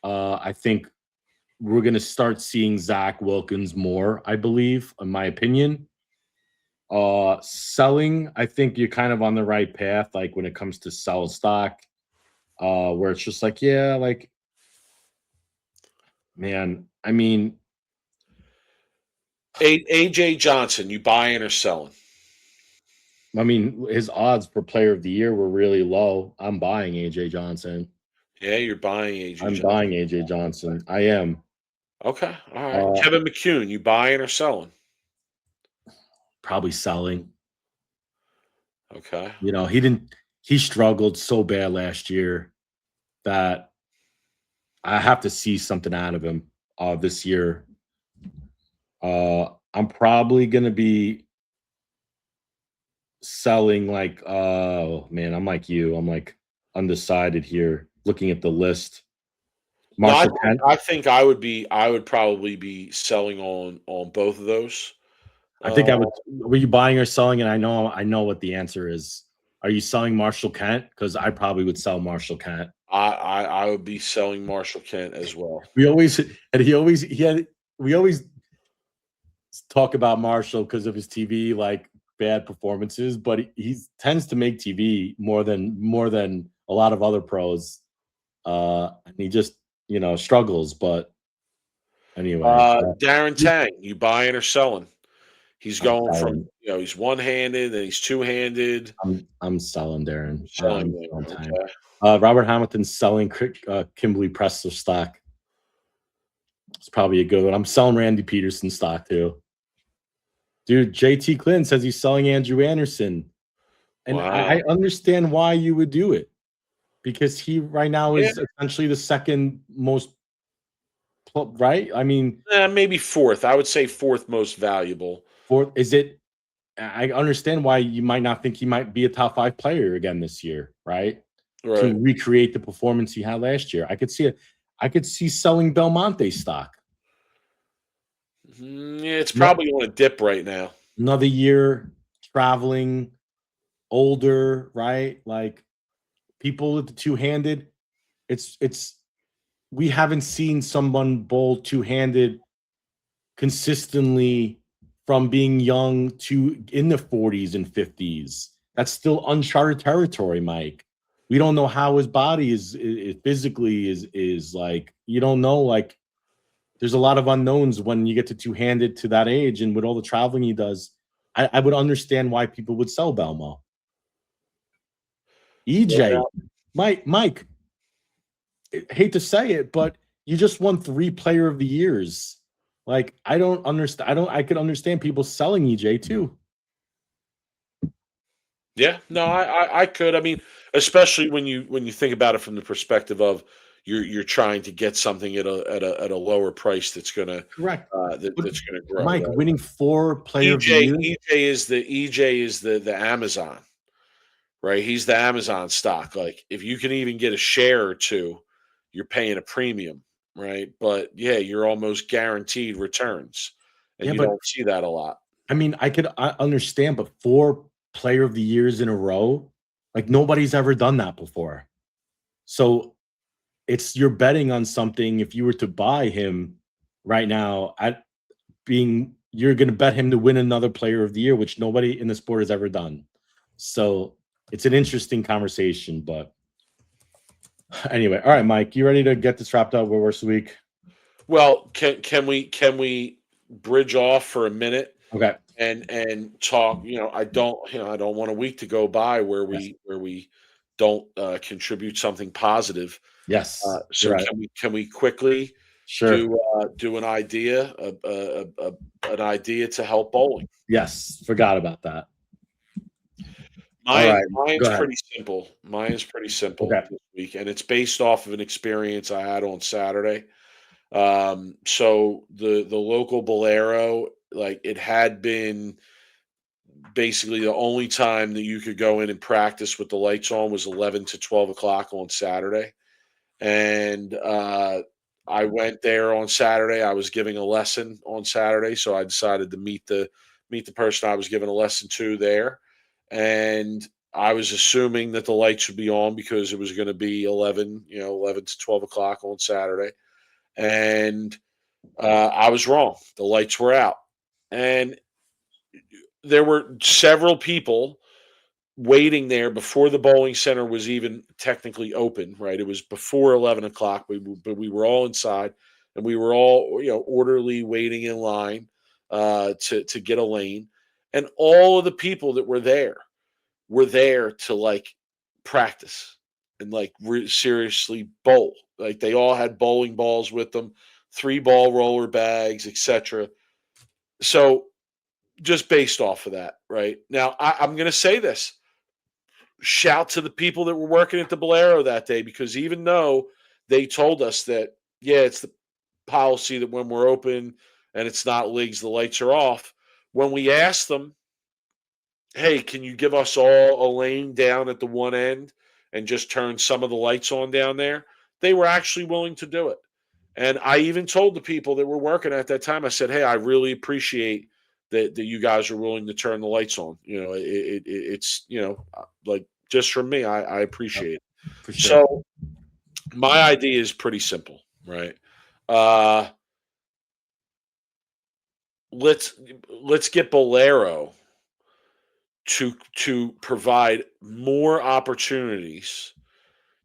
I think we're gonna start seeing Zach Wilkins more, I believe, in my opinion. Selling, I think you're kind of on the right path, like when it comes to sell stock, where it's just like, yeah, like, man, I mean, AJ Johnson, you buying or selling? his odds for player of the year were really low. I'm buying AJ Johnson. Yeah, you're buying AJ I'm Johnson. buying AJ Johnson. I am. Okay, all right. Kevin McCune, you buying or selling? Probably selling. Okay. You know, he struggled so bad last year that I have to see something out of him this year. I'm probably gonna be selling like, oh man, I'm like you. I'm like undecided here, looking at the list. No, Marshall Kent. I think I would probably be selling on both of those. I think I would. Were you buying or selling? And I know what the answer is. Are you selling Marshall Kent? Because I probably would sell Marshall Kent. I would be selling Marshall Kent as well. We always talk about Marshall because of his TV like bad performances, but he tends to make TV more than a lot of other pros. And he just struggles. But anyway, Darren Tang, you buying or selling? He's going selling. from he's one-handed and he's two-handed. I'm selling Darren. Selling I'm Tang. Okay. Robert Hamilton's selling Kimberly Pressler stock. It's probably a good one. I'm selling Randy Peterson stock too. Dude, JT Clinton says he's selling Andrew Anderson. And Wow. I understand why you would do it. Because he right now is essentially the second most, right? I mean, maybe fourth. I would say fourth most valuable. Fourth, is it? I understand why you might not think he might be a top 5 player again this year, right? Right. To recreate the performance he had last year. I could see it. I could see selling Belmonte stock. Yeah, it's probably on a dip right now. Another year traveling, older, right? Like people with the two-handed. It's we haven't seen someone bowl two-handed consistently from being young to in the 40s and 50s. That's still uncharted territory, Mike. We don't know how his body is physically is like, you don't know, like there's a lot of unknowns when you get to two-handed to that age, and with all the traveling he does, I would understand why people would sell Belmo. EJ, Mike, I hate to say it, but you just won 3 player of the years. Like, I don't understand. I could understand people selling EJ too. Yeah, no, I could. I mean, especially when you think about it from the perspective of you're trying to get something at a lower price that's gonna Correct. that's gonna grow. Mike, right? winning 4 player of the year. EJ is the Amazon, right? He's the Amazon stock. Like if you can even get a share or two, you're paying a premium, right? But yeah, you're almost guaranteed returns, and you don't see that a lot. I mean, I could understand, but 4 player of the years in a row, like nobody's ever done that before. So you're betting on something. If you were to buy him right now you're going to bet him to win another player of the year, which nobody in the sport has ever done. So it's an interesting conversation, but anyway. All right, Mike, you ready to get this wrapped up? We're worst week. Well, can we bridge off for a minute? Okay. And talk. I don't want a week to go by where we don't contribute something positive. Yes. So right. Can we quickly do an idea to help bowling? Yes, forgot about that. All right. Mine's Go ahead. pretty simple. Mine's pretty simple Okay. this week, and it's based off of an experience I had on Saturday. So the local Bolero, like it had been basically the only time that you could go in and practice with the lights on was 11 to 12 o'clock on Saturday. And I went there on Saturday. I was giving a lesson on Saturday, so I decided to meet the person I was giving a lesson to there. And I was assuming that the lights would be on because it was going to be 11 to 12 o'clock on Saturday. And I was wrong. The lights were out. And there were several people waiting there before the bowling center was even technically open, right? It was before 11 o'clock, but we were all inside and we were all, orderly waiting in line to get a lane. And all of the people that were there to like practice and like seriously bowl. Like they all had bowling balls with them, 3-ball roller bags, etc. So just based off of that, right? Now I'm going to say this: shout to the people that were working at the Bolero that day, because even though they told us that, yeah, it's the policy that when we're open and it's not leagues, the lights are off. When we asked them, hey, can you give us all a lane down at the one end and just turn some of the lights on down there? They were actually willing to do it. And I even told the people that were working at that time, I said, hey, I really appreciate that you guys are willing to turn the lights on. It's, like just from me, I Yep, appreciate it. for sure. So my idea is pretty simple, right? Uh, let's let's get Bolero to provide more opportunities.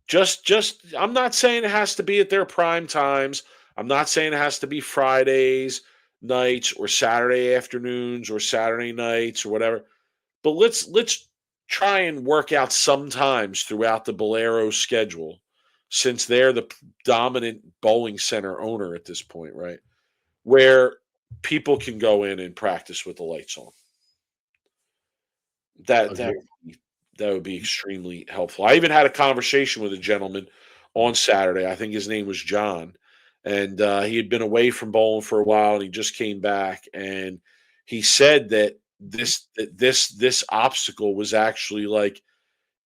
Just I'm not saying it has to be at their prime times. I'm not saying it has to be Fridays nights or Saturday afternoons or Saturday nights or whatever. But let's try and work out sometimes throughout the Bolero schedule, since they're the dominant bowling center owner at this point, right? Where people can go in and practice with the lights on. That that Agree. that would be extremely helpful. I even had a conversation with a gentleman on Saturday. I think his name was John, and he had been away from bowling for a while, and he just came back. And he said that this obstacle was actually like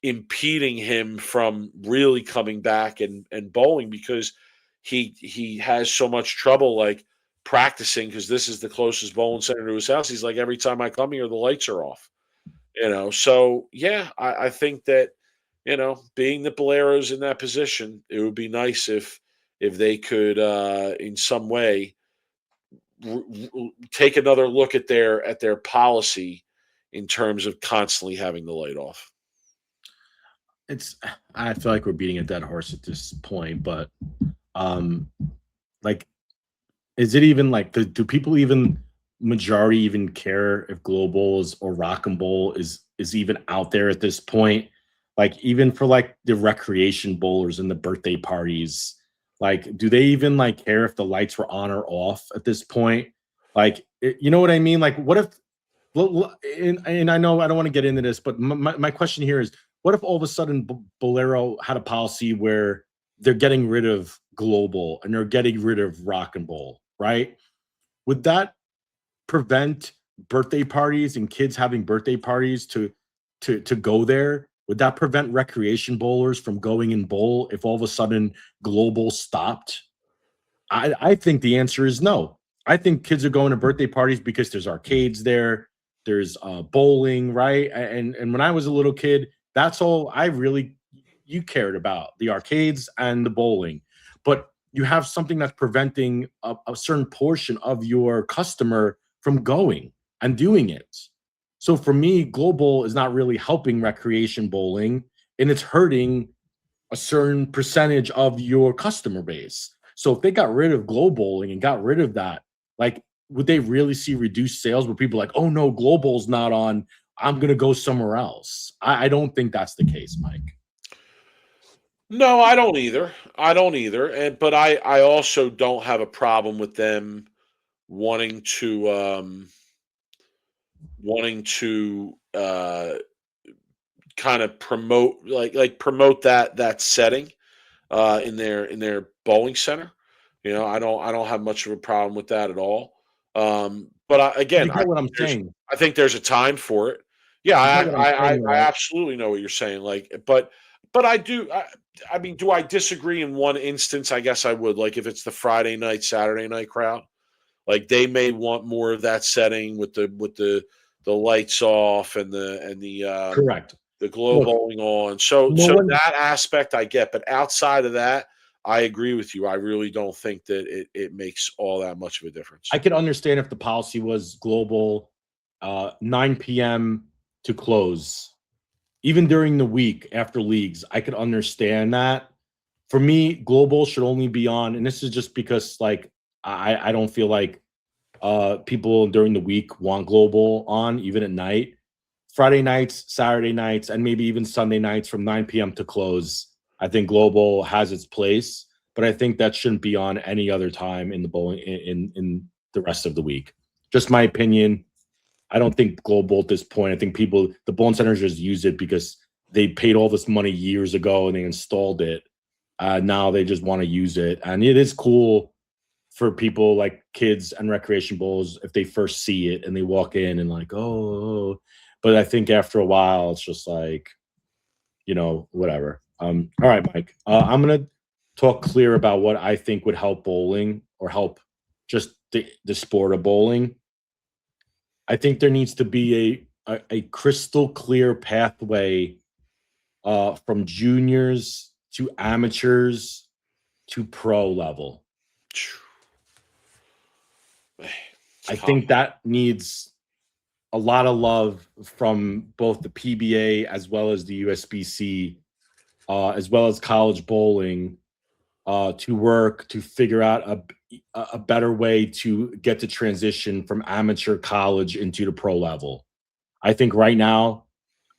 impeding him from really coming back and bowling, because he has so much trouble like practicing, because this is the closest bowling center to his house. He's like, every time I come here, the lights are off. So yeah, I think that, being the Boleros in that position, it would be nice if they could in some way take another look at their policy in terms of constantly having the light off. It's I feel like we're beating a dead horse at this point, but um like is it even like do people even majority even care if globals or rock and bowl is even out there at this point? Like even for like the recreation bowlers and the birthday parties, like do they even like care if the lights were on or off at this point? Like you know what I mean? Like what if and I know I don't want to get into this, but my question here is, what if all of a sudden Bolero had a policy where they're getting rid of global and they're getting rid of rock and bowl, right? Would that prevent birthday parties and kids having birthday parties to go there? Would that prevent recreation bowlers from going and bowl if all of a sudden global stopped? I think the answer is no. I think kids are going to birthday parties because there's arcades there, there's bowling, right? And when I was a little kid, that's all I really you cared about, the arcades and the bowling. But you have something that's preventing a certain portion of your customer from going and doing it. So for me, global is not really helping recreation bowling, and it's hurting a certain percentage of your customer base. So if they got rid of glow bowling and got rid of that, like would they really see reduced sales where people are like, oh no, global's not on. I'm gonna go somewhere else. I don't think that's the case, Mike. No, I don't either. I don't either. And but I also don't have a problem with them wanting to wanting to kind of promote that setting in their bowling center. I don't have much of a problem with that at all. But You again, get what I'm saying. I think there's a time for it. Yeah, You get what I'm saying, I right? absolutely know what you're saying. But I do. I mean, do I disagree in one instance? I guess I would. Like if it's the Friday night, Saturday night crowd, like they may want more of that setting with the lights off and Correct. the glow Look, bowling on. So no one. that aspect I get, but outside of that, I agree with you. I really don't think that it makes all that much of a difference. I could understand if the policy was global, 9 p.m. to close, even during the week after leagues. I could understand that. For me, global should only be on, and this is just because like I don't feel like people during the week want global on even at night. Friday nights, Saturday nights, and maybe even Sunday nights from 9 p.m. to close. I think global has its place, but I think that shouldn't be on any other time in the bowling in the rest of the week. Just my opinion. I don't think global at this point. I think the bowling centers just use it because they paid all this money years ago and they installed it. Now they just want to use it, and it is cool for people like kids and recreation bowls if they first see it and they walk in and like, oh. But I think after a while, it's just like, whatever. All right, Mike. I'm gonna talk clear about what I think would help bowling or help just the sport of bowling. I think there needs to be a crystal clear pathway from juniors to amateurs to pro level. I think that needs a lot of love from both the PBA as well as the USBC, as well as college bowling, to work to figure out a better way to get to transition from amateur college into the pro level. I think right now,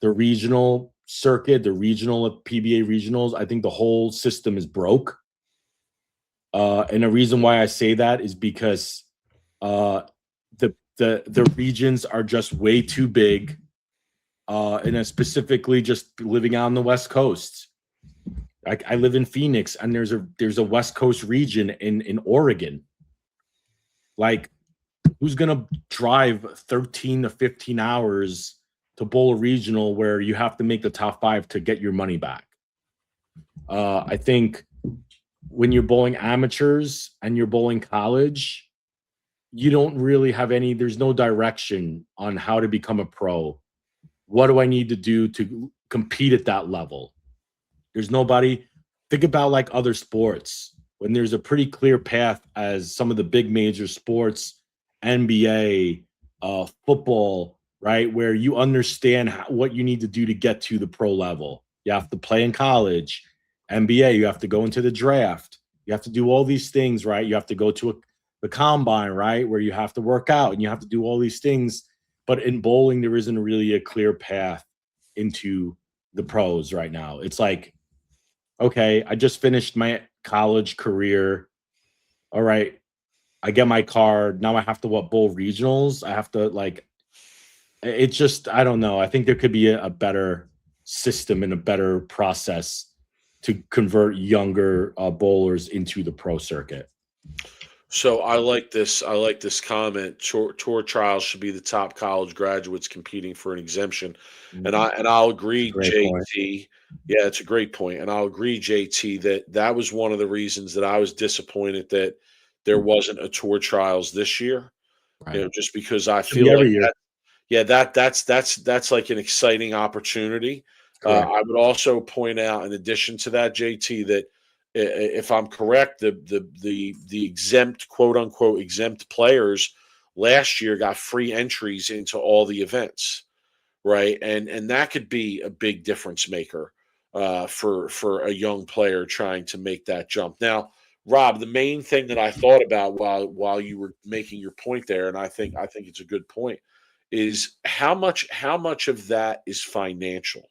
the regional circuit, the regional PBA regionals, I think the whole system is broke. And the reason why I say that is because the regions are just way too big, and specifically just living out on the West Coast. I live in Phoenix, and there's a West Coast region in Oregon. Like, who's gonna drive 13 to 15 hours to bowl a regional where you have to make the top 5 to get your money back? I think when you're bowling amateurs and you're bowling college, you don't really have there's no direction on how to become a pro. What do I need to do to compete at that level? There's nobody. Think about like other sports when there's a pretty clear path as some of the big major sports, NBA, football, right? Where you understand what you need to do to get to the pro level. You have to play in college. NBA, you have to go into the draft. You have to do all these things, right? You have to go to the combine, right? Where you have to work out and you have to do all these things. But in bowling, there isn't really a clear path into the pros right now. It's like, okay, I just finished my college career. All right, I get my card. Now I have to bowl regionals. I have to it's just, I don't know. I think there could be a better system and a better process to convert younger bowlers into the pro circuit. So I like this. I like this comment. Tour trials should be the top college graduates competing for an exemption, and I'll agree, Great JT. point. Yeah, it's a great point, and I'll agree, JT, that was one of the reasons that I was disappointed that there wasn't a tour trials this year. Right. Just because I Should be feel every like year. that's like an exciting opportunity. Correct. I would also point out, in addition to that, JT, that if I'm correct, the exempt, quote unquote, exempt players last year got free entries into all the events, right? And that could be a big difference maker for a young player trying to make that jump. Now, Rob, the main thing that I thought about while you were making your point there, and I think it's a good point, is how much of that is financial.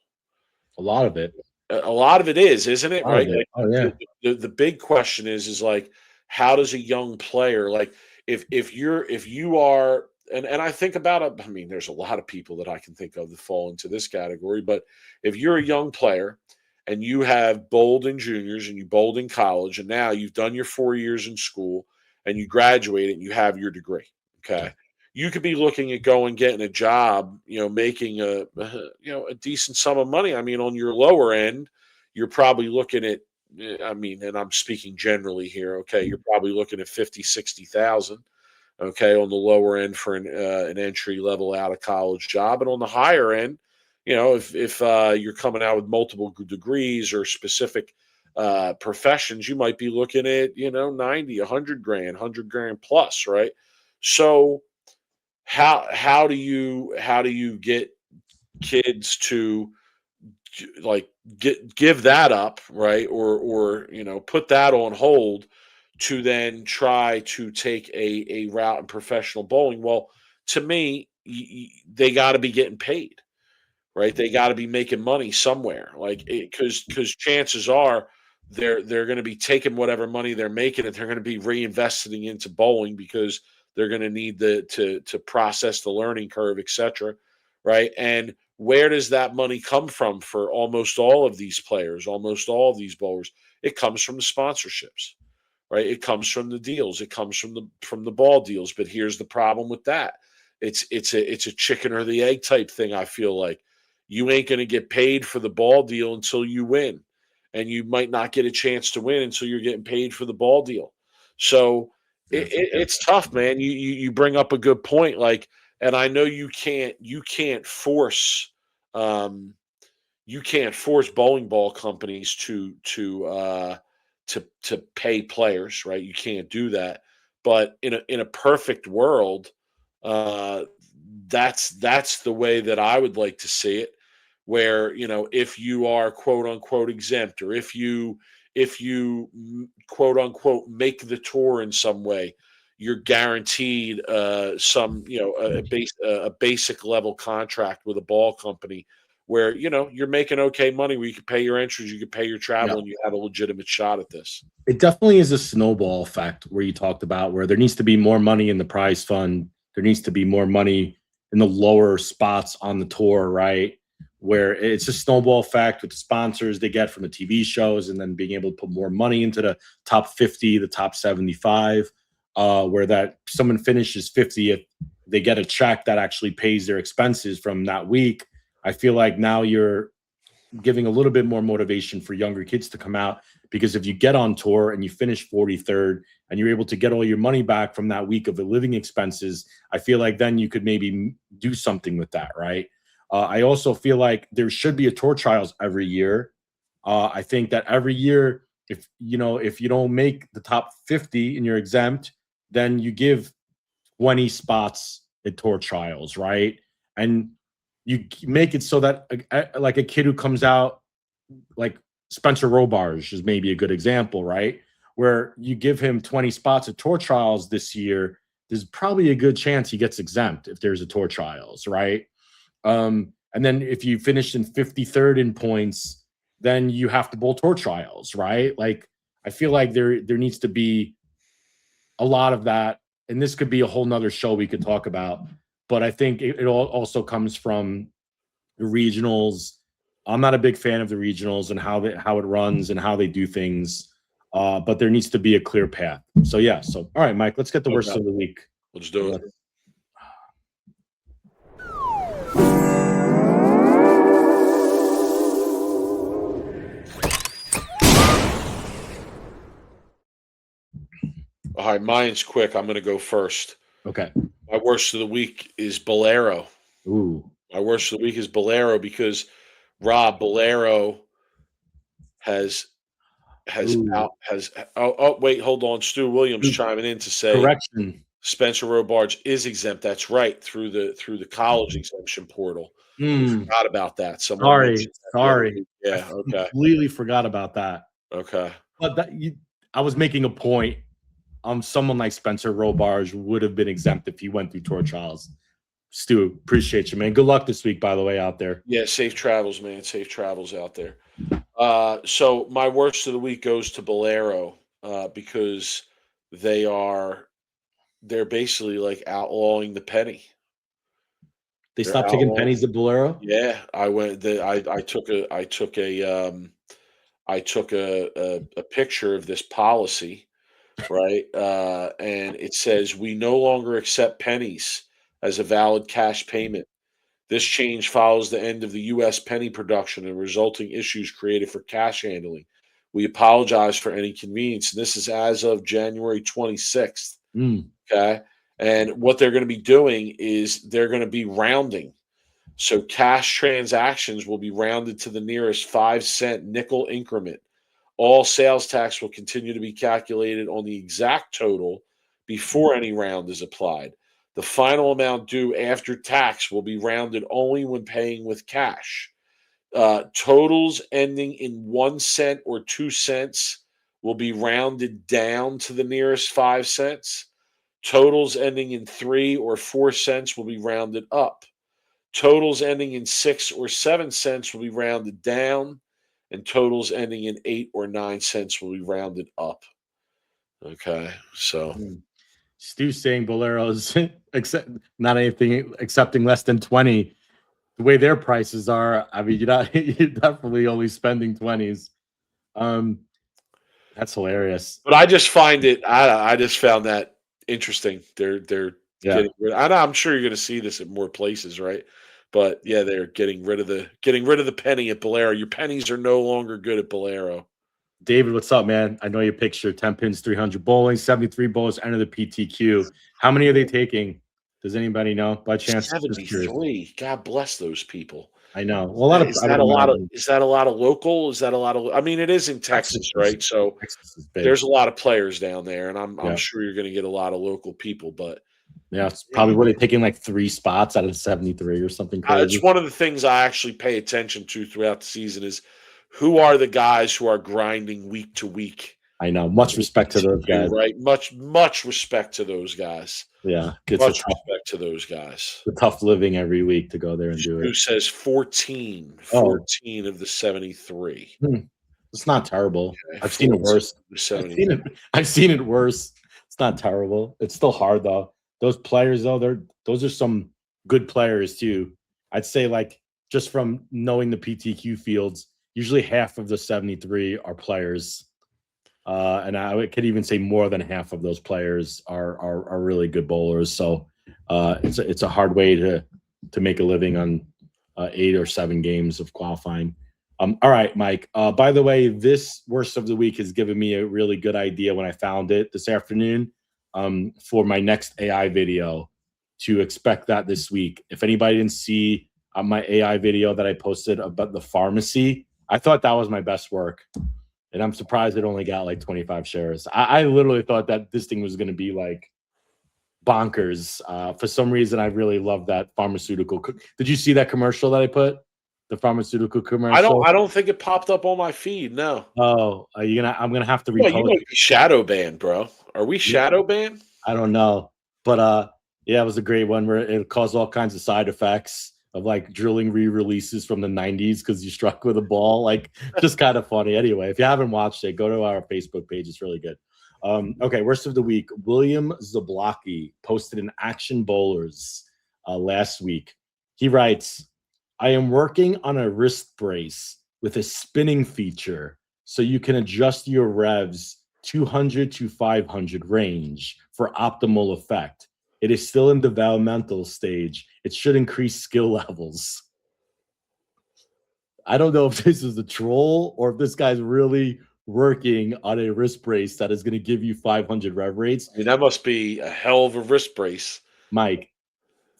A lot of it. A lot of it is, isn't it? A lot of Right? it. Like Oh yeah. the big question is like, how does a young player, like, if you are and I think about it. I mean, there's a lot of people that I can think of that fall into this category. But if you're a young player and you have bowled in juniors and you bowled in college, and now you've done your 4 years in school and you graduate and you have your degree, okay, you could be looking at going getting a job, making a decent sum of money. I mean, on your lower end, you're probably looking at, I mean, and I'm speaking generally here, okay, you're probably looking at 50, 60,000, okay, on the lower end for an entry level out of college job, and on the higher end, if you're coming out with multiple degrees or specific professions, you might be looking at 90, 100 grand, 100 grand plus, right? So how do you get kids to like give that up, right, or put that on hold to then try to take a route in professional bowling? Well, to me, they got to be getting paid, right? They got to be making money somewhere, like, because chances are they're going to be taking whatever money they're making and they're going to be reinvesting into bowling because they're going to need to process the learning curve, etc. Right? And where does that money come from for almost all of these players, almost all of these bowlers? It comes from the sponsorships, right? It comes from the deals. It comes from the ball deals. But here's the problem with that. It's a chicken or the egg type thing. I feel like you ain't going to get paid for the ball deal until you win, and you might not get a chance to win until you're getting paid for the ball deal. So it's tough, man. You bring up a good point, like, and I know you can't force bowling ball companies to pay players, right? You can't do that. But in a perfect world, uh, that's the way that I would like to see it. Where if you are quote unquote exempt, or if you quote unquote make the tour in some way, you're guaranteed some a basic level contract with a ball company where you're making okay money, where you can pay your entries, you can pay your travel, Yeah. and you have a legitimate shot at this. It definitely is a snowball effect where you talked about where there needs to be more money in the prize fund. There needs to be more money in the lower spots on the tour, right? Where it's a snowball effect with the sponsors they get from the TV shows, and then being able to put more money into the top 50, the top 75, where that someone finishes 50th, they get a check that actually pays their expenses from that week. I feel like now you're giving a little bit more motivation for younger kids to come out, because if you get on tour and you finish 43rd and you're able to get all your money back from that week of the living expenses, I feel like then you could maybe do something with that, right? I also feel like there should be a tour trials every year. I think that every year, if you don't make the top 50 and you're exempt, then you give 20 spots at tour trials, right? And you make it so that like a kid who comes out, like Spencer Robarge is maybe a good example, right? Where you give him 20 spots at tour trials this year, there's probably a good chance he gets exempt if there's a tour trials, right? And then if you finished in 53rd in points, then you have to bowl tour trials, right? Like, I feel like there needs to be a lot of that, and this could be a whole nother show we could talk about. But I think it all also comes from the regionals. I'm not a big fan of the regionals and how it runs and how they do things. But there needs to be a clear path. So yeah. So all right, Mike, let's get the worst of the week. Let's do it. All right, mine's quick. I'm going to go first. Okay. My worst of the week is Bolero. Ooh. My worst of the week is Bolero because Rob Bolero has wait, hold on. Stu Williams chiming in to say Correction. Spencer Robarge is exempt. That's right, through the college exemption portal. Forgot about that. Sorry. Yeah. Okay. Completely forgot about that. Okay. But I was making a point. Someone like Spencer Robarge would have been exempt if he went through tour trials. Stu, appreciate you, man. Good luck this week, by the way, out there. Yeah, safe travels, man. Safe travels out there. So my worst of the week goes to Bolero because they are they're basically like outlawing the penny. They They're stopped taking outlawing. pennies at Bolero. Yeah, I went. I took a picture of this policy, right? And it says we no longer accept pennies as a valid cash payment. This change follows the end of the U.S. penny production and resulting issues created for cash handling. We apologize for any inconvenience. And this is as of January 26th. Mm. Okay. And what they're going to be doing is they're going to be rounding. So cash transactions will be rounded to the nearest 5-cent nickel increment. All sales tax will continue to be calculated on the exact total before any round is applied. The final amount due after tax will be rounded only when paying with cash. Totals ending in 1 cent or 2 cents will be rounded down to the nearest 5 cents. Totals ending in 3 or 4 cents will be rounded up. Totals ending in 6 or 7 cents will be rounded down, and totals ending in 8 or 9 cents will be rounded up. Okay, so Mm. Stu's saying Bolero's accept not anything accepting less than 20. The way their prices are, I mean, you're definitely only spending 20s. That's hilarious. but I just find it. I just found that interesting. They're Yeah. getting rid. I'm sure you're going to see this at more places, right? But yeah, they're getting rid of the penny at Bolero. Your pennies are no longer good at Bolero. David, what's up, man? I know your picture. 10 pins, 300 bowling, 73 bowlers enter the PTQ. How many are they taking? Does anybody know by chance? Just curious. 73. God bless those people. I know. Well, a lot of Is I would that a lot of imagine is that a lot of local? Is that a lot of I mean, it is in Texas, right? So Texas is big. there's a lot of players down there, and I'm Yeah. sure you're going to get a lot of local people. But Yeah, it's probably were they taking like 3 spots out of 73 or something crazy. it's one of the things I actually pay attention to throughout the season is who are the guys who are grinding week to week. I know. Much respect to those guys. Right? Much respect to those guys. Yeah, it's Much respect to those guys. a tough living every week to go there and do Who it. says 14 of the 73? It's not terrible. Okay, I've seen it 14 worse. of the 73. I've seen it worse. It's not terrible. It's still hard though. Those players though, those are some good players too. I'd say like just from knowing the PTQ fields, usually half of the 73 are players. And I could even say more than half of those players are really good bowlers. So it's a hard way to make a living on 8 or 7 games of qualifying. All right, Mike. By the way, this worst of the week has given me a really good idea when I found it this afternoon for my next AI video to expect that this week. If anybody didn't see my AI video that I posted about the pharmacy, I thought that was my best work. And I'm surprised it only got like 25 shares. I literally thought that this thing was going to be like bonkers. For some reason, I really love that pharmaceutical. Did you see that commercial that I put? The pharmaceutical commercial? I don't think it popped up on my feed. No. Oh, I'm gonna have to Well, repost. you might be shadow banned, bro. Are we shadow banned? I don't know, but yeah, it was a great one where it caused all kinds of side effects of like drilling re-releases from the 90s because you struck with a ball, like just kind of funny. Anyway, if you haven't watched it, go to our Facebook page. It's really good. Okay, worst of the week. William Zablocki posted an Action Bowlers last week. He writes, I am working on a wrist brace with a spinning feature so you can adjust your revs 200 to 500 range for optimal effect. It is still in developmental stage. It should increase skill levels. I don't know if this is a troll or if this guy's really working on a wrist brace that is going to give you 500 rev rates. I mean, that must be a hell of a wrist brace. Mike,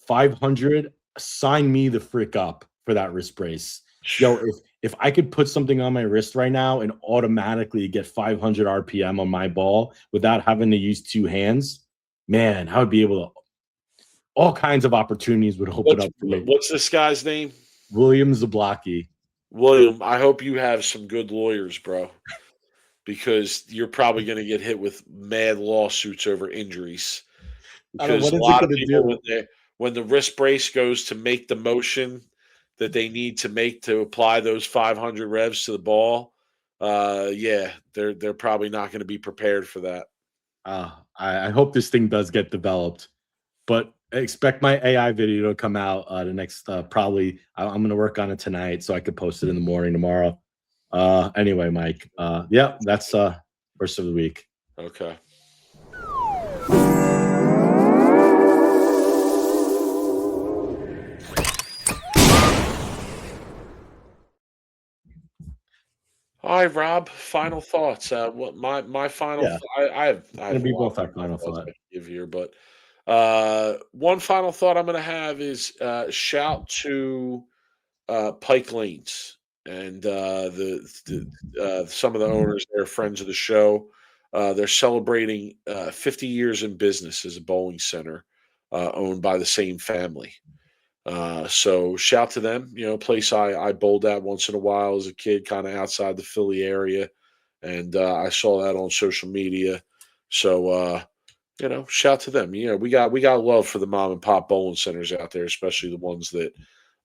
500, sign me the frick up for that wrist brace. Yo, if I could put something on my wrist right now and automatically get 500 RPM on my ball without having to use 2 hands, man, I would be able to. All kinds of opportunities would open up for me. What's this guy's name? William Zablocki. William, I hope you have some good lawyers, bro, because you're probably going to get hit with mad lawsuits over injuries. Because a lot of people, when the wrist brace goes to make the motion that they need to make to apply those 500 revs to the ball, yeah, they're probably not going to be prepared for that. I hope this thing does get developed. But expect my AI video to come out the next probably. I'm going to work on it tonight so I could post it in the morning tomorrow. Anyway, Mike. Yeah, that's first of the week. Okay. All right, Rob. Final thoughts. What my final? Yeah. I have Gonna be a lot both our of final thoughts thought. I can give here, but one final thought I'm going to have is shout to Pike Lanes and some of the owners. They're friends of the show. They're celebrating 50 years in business as a bowling center owned by the same family. So shout to them. Place I bowled at once in a while as a kid, kind of outside the Philly area, and I saw that on social media. So shout to them. We got love for the mom and pop bowling centers out there, especially the ones that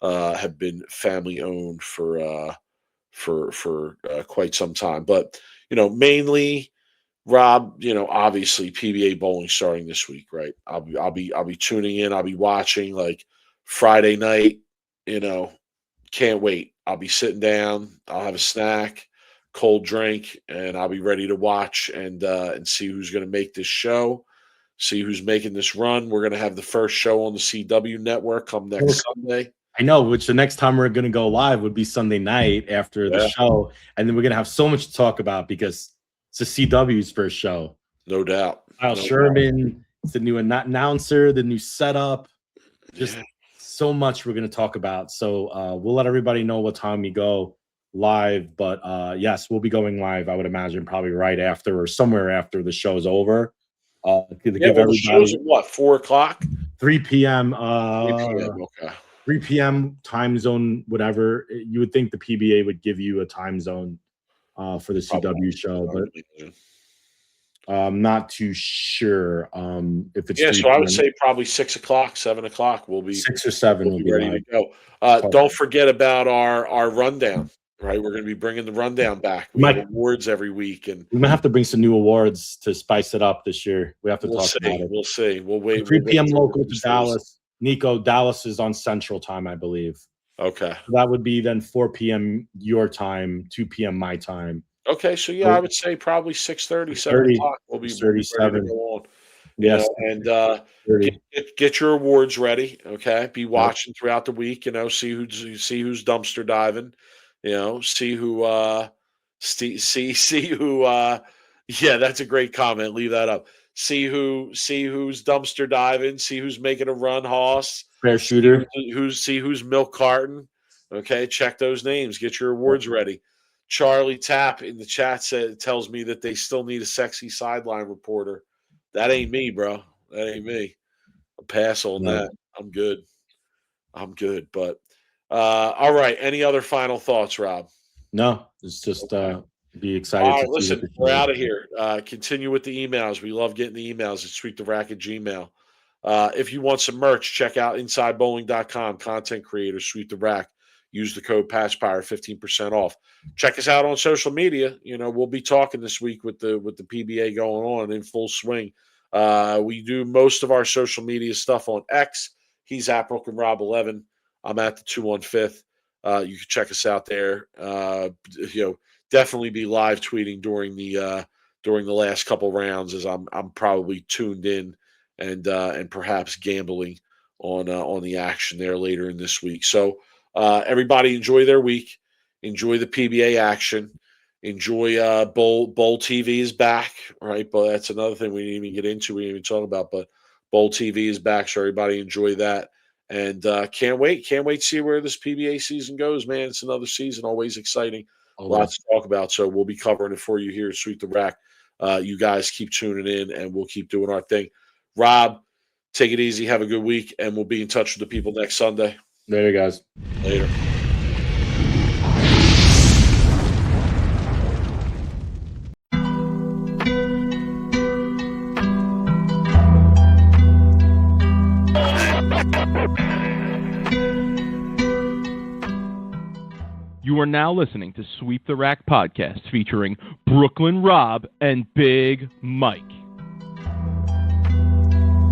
have been family owned for quite some time. But mainly, Rob, obviously PBA bowling starting this week, right? I'll be tuning in. I'll be watching like Friday night. Can't wait. I'll be sitting down. I'll have a snack, cold drink, and I'll be ready to watch and see who's going to make this show. See who's making this run. We're going to have the first show on the CW network come next Sunday. I know, which the next time we're going to go live would be Sunday night after the show. And then we're going to have so much to talk about because it's the CW's first show. No doubt. Kyle Sherman, it's the new announcer, the new setup. Just so much we're going to talk about. So we'll let everybody know what time we go live. But yes, we'll be going live, I would imagine, probably right after or somewhere after the show's over. The show's at what, 4 o'clock? 3 p.m. 3 p.m. Okay. 3 p.m. time zone, whatever. You would think the PBA would give you a time zone for the CW show, but I'm not too sure if it's. Yeah, so I would say probably 6 o'clock, 7 o'clock. We'll be 6 or 7. We'll be ready to go. Don't forget about our rundown. Right, we're going to be bringing the rundown back. We have awards every week, and we might have to bring some new awards to spice it up this year. We have to talk about it. We'll see. We'll wait. 3 p.m. local to Dallas. Nico, Dallas is on Central Time, I believe. Okay. So that would be then 4 p.m. your time, 2 p.m. my time. Okay, so yeah, I would say probably 6:30, 7 o'clock. We'll be ready to go on. Yes, and get your awards ready. Okay, be watching throughout the week. See who's dumpster diving. See who. See who. Yeah, that's a great comment. Leave that up. See who's dumpster diving. See who's making a run, Hoss. Fair shooter. Who's milk carton. Okay, check those names. Get your awards ready. Charlie Tapp in the chat tells me that they still need a sexy sideline reporter. That ain't me, bro. That ain't me. A pass on that. I'm good. But all right. Any other final thoughts, Rob? No, it's just be excited. All right, listen, we're out of here. Continue with the emails. We love getting the emails at sweeptherack@gmail. If you want some merch, check out InsideBowling.com. Content creator, Sweep the Rack. Use the code PASSPIRE, 15% off. Check us out on social media. We'll be talking this week with the PBA going on in full swing. We do most of our social media stuff on X. He's at Brooklyn Rob 11. I'm at the 215th. You can check us out there. Definitely be live tweeting during the last couple rounds, as I'm probably tuned in and perhaps gambling on the action there later in this week. So everybody enjoy their week, enjoy the PBA action, enjoy Bowl TV is back, right? But that's another thing we didn't even get into. We didn't even talk about, but Bowl TV is back, so everybody enjoy that. And can't wait to see where this PBA season goes, man. It's another season, always exciting. Lots to talk about. So we'll be covering it for you here at Sweep the Rack. You guys keep tuning in, and we'll keep doing our thing. Rob, take it easy. Have a good week, and we'll be in touch with the people next Sunday. Later, guys. Later. You are now listening to Sweep the Rack podcast featuring Brooklyn Rob and Big Mike.